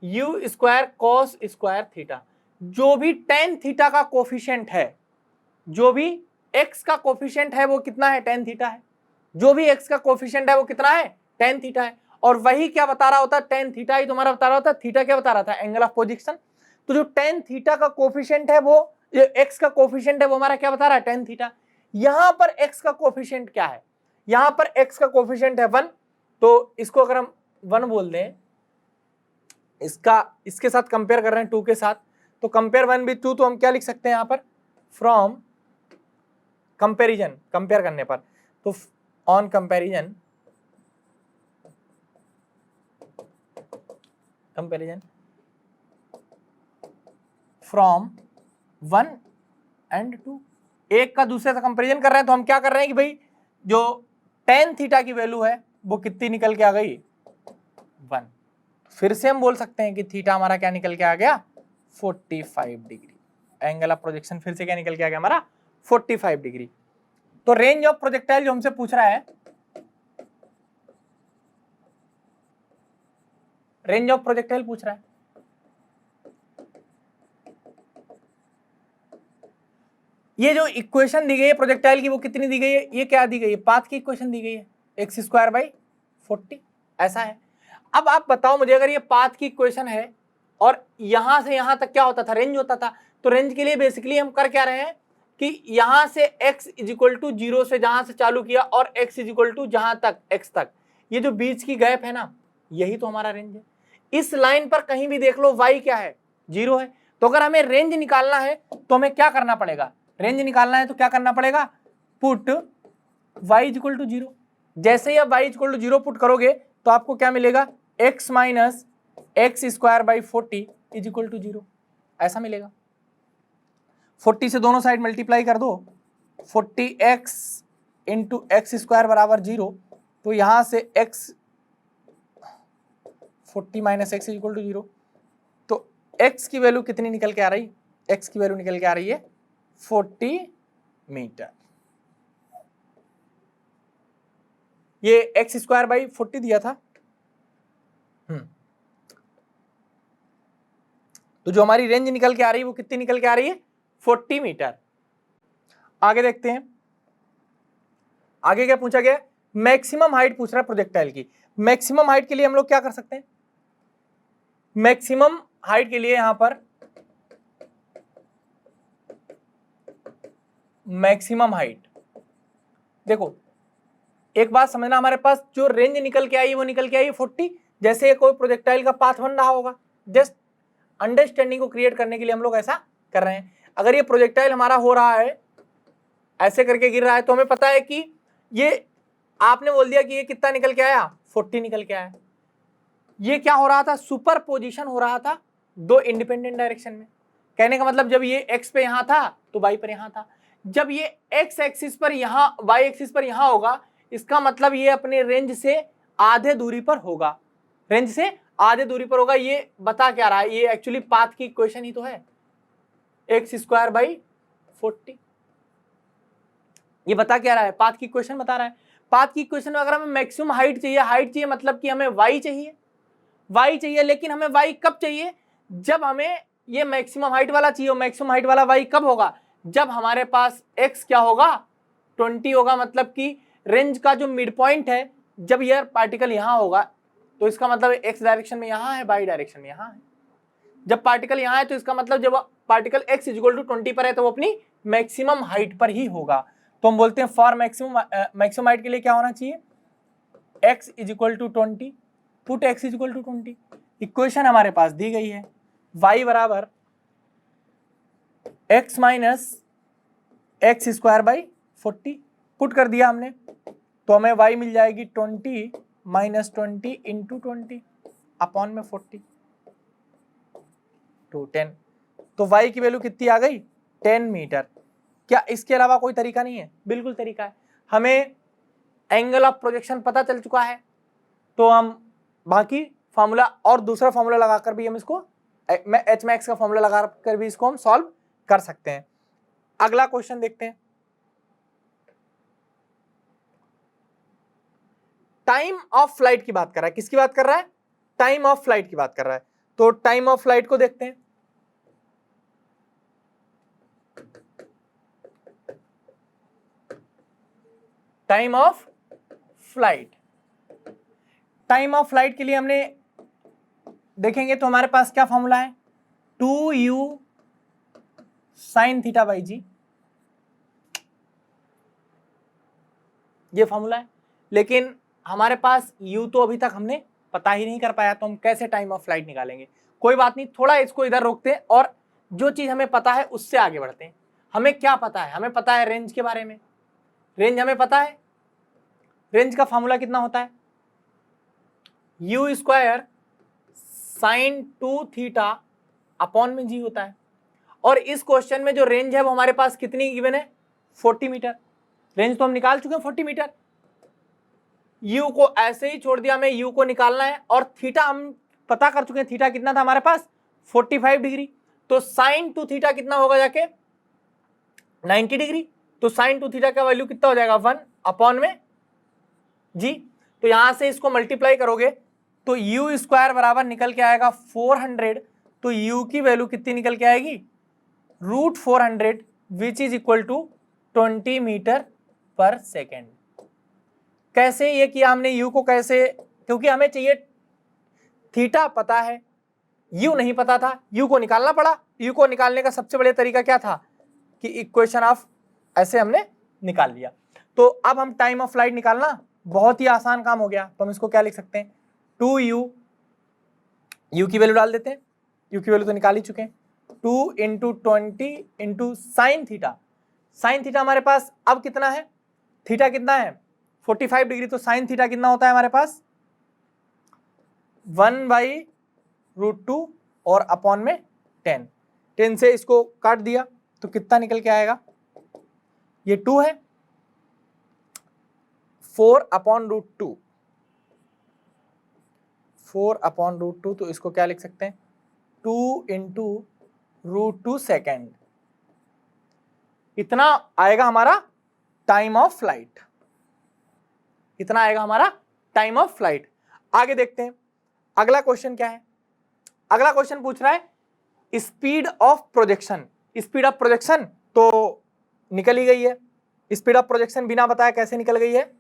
u square cos square theta. जो भी tan थीटा का कोफिशिएंट है, जो भी x का कोफिशिएंट है वो कितना है, tan थीटा है। जो भी x का कोफिशिएंट है वो कितना है, tan थीटा है। और वही क्या बता रहा होता है, tan थीटा ही तुम्हारा बता रहा होता है। थीटा क्या बता रहा था, एंगल ऑफ पोजीशन। तो जो tan थीटा का कोफिशिएंट है वो, जो x का कोफिशिएंट है वो हमारा क्या बता रहा है, tan थीटा। यहां पर x का कोफिशिएंट क्या है, यहां पर x का कोफिशिएंट है 1। तो इसको अगर हम 1 बोल दें, इसका इसके साथ कंपेयर कर रहे हैं 2 के साथ, तो कंपेयर 1 विद 2, तो हम क्या लिख सकते हैं यहां पर, फ्रॉम कंपेरिजन, कंपेयर करने पर, तो on comparison, comparison from 1 and 2, एक का दूसरे से कंपेरिजन कर रहे हैं। तो हम क्या कर रहे हैं कि भाई जो tan थीटा की वैल्यू है वो कितनी निकल के आ गई, 1। फिर से हम बोल सकते हैं कि थीटा हमारा क्या निकल के आ गया, 45 डिग्री। एंगल ऑफ प्रोजेक्शन फिर से क्या निकल के आ गया हमारा, 45 डिग्री। तो रेंज ऑफ प्रोजेक्टाइल जो हमसे पूछ रहा है, रेंज ऑफ प्रोजेक्टाइल पूछ रहा है, ये जो इक्वेशन दी गई है प्रोजेक्टाइल की वो कितनी दी गई है, ये क्या दी गई है, पाथ की इक्वेशन दी गई है, एक्स स्क्वायर बाई 40, ऐसा है। अब आप बताओ मुझे, अगर ये पाथ की इक्वेशन है और यहां से यहां तक क्या होता था, रेंज होता था, तो रेंज के लिए बेसिकली हम कर क्या रहे हैं कि यहां से x इज इक्वल टू 0 से जहां से चालू किया और x इज इक्वल टू जहां तक x तक, ये जो बीच की गैप है ना, यही तो हमारा रेंज है। इस लाइन पर कहीं भी देख लो y क्या है, 0 है। तो अगर हमें रेंज निकालना है तो हमें क्या करना पड़ेगा, रेंज निकालना है तो क्या करना पड़ेगा, put y is equal to 0। जैसे ही आप y is equal to 0 put करोगे तो आपको क्या मिलेगा, x minus x square by 40 is equal to 0, ऐसा मिलेगा। 40 से दोनों साइड मल्टीप्लाई कर दो, 40x इंटू एक्स स्क्वायर बराबर 0। तो यहां से x 40 minus x is equal to 0, तो x की वैल्यू कितनी निकल के आ रही, x की वैल्यू निकल के आ रही है 40 मीटर। ये x²/40 दिया था। तो जो हमारी रेंज निकल के आ रही है वो कितनी निकल के आ रही है, 40 मीटर। आगे देखते हैं, आगे क्या पूछा गया, मैक्सिमम हाइट पूछ रहा है प्रोजेक्टाइल की। मैक्सिमम हाइट के लिए हम लोग क्या कर सकते हैं, मैक्सिमम हाइट के लिए यहां पर मैक्सिमम हाइट, देखो एक बात समझना, हमारे पास जो रेंज निकल के आई वो निकल के आई 40। जैसे कोई प्रोजेक्टाइल का पाथ बन रहा होगा, जस्ट अंडरस्टैंडिंग को क्रिएट करने के लिए हम लोग ऐसा कर रहे हैं। अगर ये प्रोजेक्टाइल हमारा हो रहा है ऐसे करके गिर रहा है, तो हमें पता है कि ये आपने बोल दिया कि ये कितना निकल के आया, 40 निकल के आया। ये क्या हो रहा था, सुपर पोजिशन हो रहा था दो इंडिपेंडेंट डायरेक्शन में। कहने का मतलब जब ये एक्स पे यहां था तो वाई पर यहां था, जब ये एक्स एक्सिस पर यहां, वाई एक्सिस पर यहां होगा, इसका मतलब ये अपने रेंज से आधे दूरी पर होगा, रेंज से आधे दूरी पर होगा। ये बता क्या रहा है, ये एक्चुअली पाथ की इक्वेशन ही तो है, x²/40। ये बता क्या रहा है, पाथ की इक्वेशन बता रहा है। पाथ की इक्वेशन में अगर हमें मैक्सिमम हाइट चाहिए, हाइट चाहिए मतलब कि हमें y चाहिए, y चाहिए, लेकिन हमें y कब चाहिए, जब हमें ये मैक्सिमम हाइट वाला चाहिए। मैक्सिमम हाइट वाला y कब होगा, जब हमारे पास x क्या होगा, 20 होगा। मतलब कि रेंज का जो मिड पॉइंट है, जब यह पार्टिकल यहां होगा तो इसका मतलब x डायरेक्शन में यहां है, y डायरेक्शन में यहां है। जब पार्टिकल यहां है तो इसका मतलब जब पार्टिकल x = 20 पर है तो वो अपनी मैक्सिमम हाइट पर ही होगा। तो हम बोलते हैं फॉर मैक्सिमम हाइट के लिए क्या होना चाहिए, x = 20, पुट x = 20। इक्वेशन हमारे पास दी गई है, y बराबर x - x²/40, पुट कर दिया हमने तो हमें y मिल जाएगी 20 - 20 × 20 अपॉन में 40 to 10। तो y की वैल्यू कितनी आ गई, 10 मीटर। क्या इसके अलावा कोई तरीका नहीं है, बिल्कुल तरीका है। हमें एंगल ऑफ प्रोजेक्शन पता चल चुका है, तो हम बाकी फार्मूला और दूसरा फार्मूला लगाकर भी हम इसको, एच मैक्स का फार्मूला लगाकर भी इसको हम सॉल्व कर सकते हैं। अगला क्वेश्चन देखते हैं, टाइम ऑफ फ्लाइट की बात कर रहा है। किसकी बात कर रहा है, टाइम ऑफ फ्लाइट की बात कर रहा है। तो टाइम ऑफ फ्लाइट को देखते हैं। Time of flight, time of flight के लिए हमने देखेंगे तो हमारे पास क्या फॉर्मूला है, 2u sin θ/g, ये फॉर्मूला है। लेकिन हमारे पास u तो अभी तक हमने पता ही नहीं कर पाया, तो हम कैसे टाइम ऑफ फ्लाइट निकालेंगे। कोई बात नहीं, थोड़ा इसको इधर रोकते हैं और जो चीज हमें पता है उससे आगे बढ़ते हैं। हमें क्या पता है, हमें पता है रेंज के बारे में। रेंज हमें पता है, रेंज का फॉर्मूला कितना होता है, u² sin 2θ अपॉन में g होता है। और इस क्वेश्चन में जो रेंज है वो हमारे पास कितनी गिवन है, 40 मीटर। रेंज तो हम निकाल चुके हैं 40 मीटर। u को ऐसे ही छोड़ दिया, हमें u को निकालना है, और थीटा हम पता कर चुके हैं, थीटा कितना था हमारे पास, 45 डिग्री। तो sin 2θ कितना होगा जाके, 90 डिग्री। तो sin 2θ का वैल्यू कितना हो जाएगा, 1 अपॉन में g। तो यहां से इसको मल्टीप्लाई करोगे तो u² बराबर निकल के आएगा 400। तो u की वैल्यू कितनी निकल के आएगी, √400 which is equal to 20 metre per second. कैसे ये किया हमने, u को कैसे, क्योंकि हमें चाहिए, थीटा पता है, u नहीं पता था, u को निकालना पड़ा। u को निकालने का सबसे बड़े तरीका क्या था कि इक्वेशन ऑफ ऐसे हमने निकाल लिया। तो अब हम टाइम ऑफ फ्लाइट निकालना बहुत ही आसान काम हो गया। तो हम इसको क्या लिख सकते हैं, 2u, u की वैल्यू डाल देते हैं, u की वैल्यू तो निकाल ही चुके हैं, 2 × 20 × sin θ। sin θ हमारे पास अब कितना है, थीटा कितना है 45 डिग्री। तो sin θ कितना होता है हमारे पास, 1/√2 और अपॉन में 10। 10 से इसको काट दिया तो कितना निकल के आएगा, ये 2 है, 4/√2, 4/√2। तो इसको क्या लिख सकते हैं, 2 इंटू √2 सेकेंड, इतना आएगा हमारा टाइम ऑफ फ्लाइट, इतना आएगा हमारा टाइम ऑफ फ्लाइट। आगे देखते हैं अगला क्वेश्चन क्या है। अगला क्वेश्चन पूछ रहा है speed of projection. Speed of projection तो निकल ही गई है, स्पीड ऑफ प्रोजेक्शन बिना बताए कैसे निकल गई है,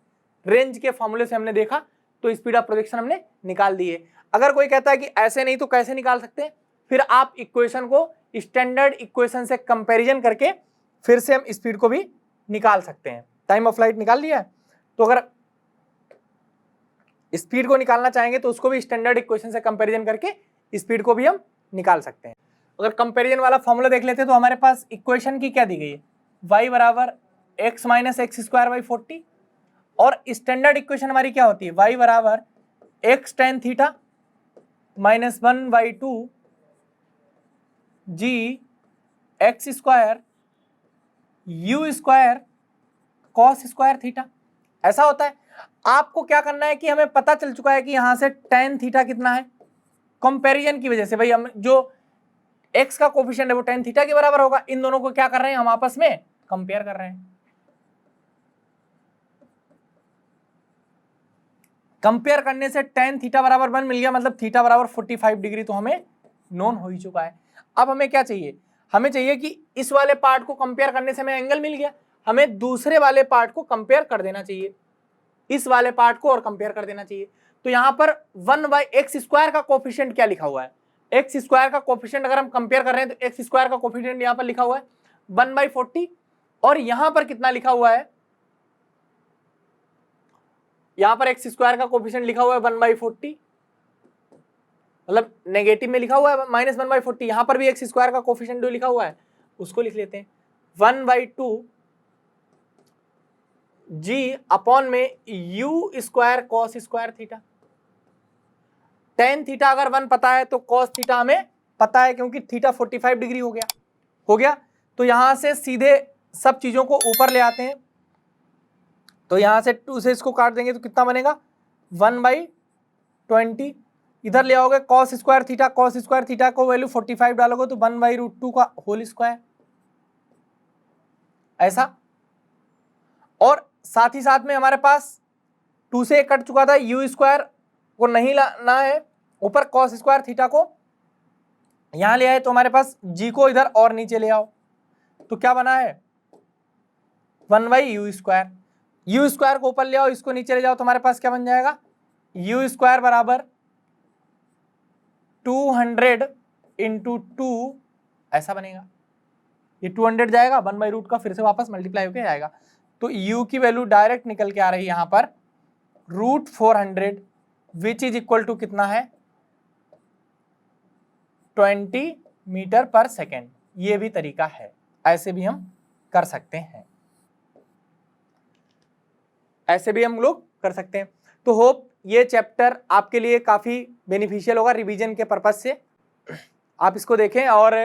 रेंज के फॉर्मूले से हमने देखा तो स्पीड ऑफ प्रोजेक्शन हमने निकाल दी है। अगर कोई कहता है कि ऐसे नहीं तो कैसे निकाल सकते हैं, फिर आप इक्वेशन को स्टैंडर्ड इक्वेशन से कंपैरिजन करके फिर से हम स्पीड को भी निकाल सकते हैं। टाइम ऑफ फ्लाइट निकाल लिया है, तो अगर स्पीड को निकालना चाहेंगे तो उसको भी स्टैंडर्ड इक्वेशन से कंपैरिजन करके स्पीड को भी हम निकाल सकते हैं। अगर कंपैरिजन वाला फॉर्मूला देख लेते हैं तो हमारे पास इक्वेशन की क्या दी गई है, y बराबर x minus x square by 40, और स्टैंडर्ड इक्वेशन हमारी क्या होती है, y बराबर x tan theta minus 1/2 g x square u square cos square theta. ऐसा होता है। आपको क्या करना है कि हमें पता चल चुका है कि यहां से tan थीटा कितना है, कंपैरिजन की वजह से भाई हम जो x का कोफिशिएंट है वो tan थीटा के बराबर होगा। इन दोनों को क्या कर रहे हैं, हम आपस में कंपेयर कर रहे हैं। कंपेयर करने से tan थीटा बराबर 1 मिल गया, मतलब थीटा बराबर 45 डिग्री तो हमें नोन हो ही चुका है। अब हमें क्या चाहिए, हमें चाहिए कि इस वाले पार्ट को कंपेयर करने से हमें एंगल मिल गया, हमें दूसरे वाले पार्ट को कंपेयर कर देना चाहिए, इस वाले पार्ट को और कंपेयर कर देना चाहिए। तो यहां पर 1/x स्क्वायर का कोफिशिएंट क्या लिखा हुआ है, एक्स स्क्वायर का कोफिशिएंट अगर हम कंपेयर कर रहे हैं तो एक्स स्क्वायर का कोफिशिएंट यहां पर लिखा हुआ है 1/40, और यहां पर कितना लिखा हुआ है, यहां पर एक्स स्क्वायर का कोफिशिएंट लिखा हुआ है 1/40, मतलब नेगेटिव में लिखा हुआ है -1/40। यहां पर भी एक्स स्क्वायर का कोफिशिएंट जो लिखा हुआ है उसको लिख लेते हैं 1/2 g अपॉन में u square cos square theta. tan theta अगर 1 पता है तो cos थीटा हमें पता है, क्योंकि थीटा 45 डिग्री हो गया। तो यहां से सीधे सब चीजों को ऊपर ले आते हैं, तो यहां से 2 से इसको काट देंगे तो कितना बनेगा 1/20। इधर ले आओगे cos स्क्वायर थीटा को वैल्यू 45 डालोगे तो 1/√2 का होल स्क्वायर, ऐसा। और साथ ही साथ में हमारे पास 2 से कट चुका था, u स्क्वायर को नहीं लाना है, ऊपर cos स्क्वायर थीटा को यहां ले आए तो हमारे पास g को इधर और नीचे ले आओ, तो क्या बना है 1/u स्क्वायर। u स्क्वायर को ऊपर ले आओ, इसको नीचे ले जाओ तो हमारे पास क्या बन जाएगा, u स्क्वायर बराबर 200 इंटू 2, ऐसा बनेगा। ये 200 जाएगा 1/रूट का फिर से वापस मल्टीप्लाई होके जाएगा, तो u की वैल्यू डायरेक्ट निकल के आ रही है यहाँ पर √400 विच इज इक्वल टू कितना है 20 मीटर पर सेकेंड। ये भी तरीका है, ऐसे भी हम कर सकते हैं, ऐसे भी हम लोग कर सकते हैं। तो होप ये चैप्टर आपके लिए काफ़ी बेनिफिशियल होगा रिवीजन के पर्पज से, आप इसको देखें। और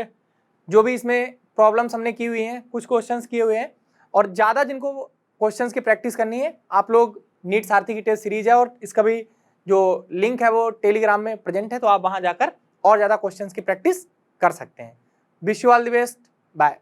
जो भी इसमें प्रॉब्लम्स हमने की हुई हैं, कुछ क्वेश्चंस किए हुए हैं, और ज़्यादा जिनको क्वेश्चंस की प्रैक्टिस करनी है आप लोग नीट सारथी की टेस्ट सीरीज है और इसका भी जो लिंक है वो टेलीग्राम में प्रेजेंट है, तो आप वहाँ जाकर और ज़्यादा क्वेश्चंस की प्रैक्टिस कर सकते हैं। Wish you all the best, bye.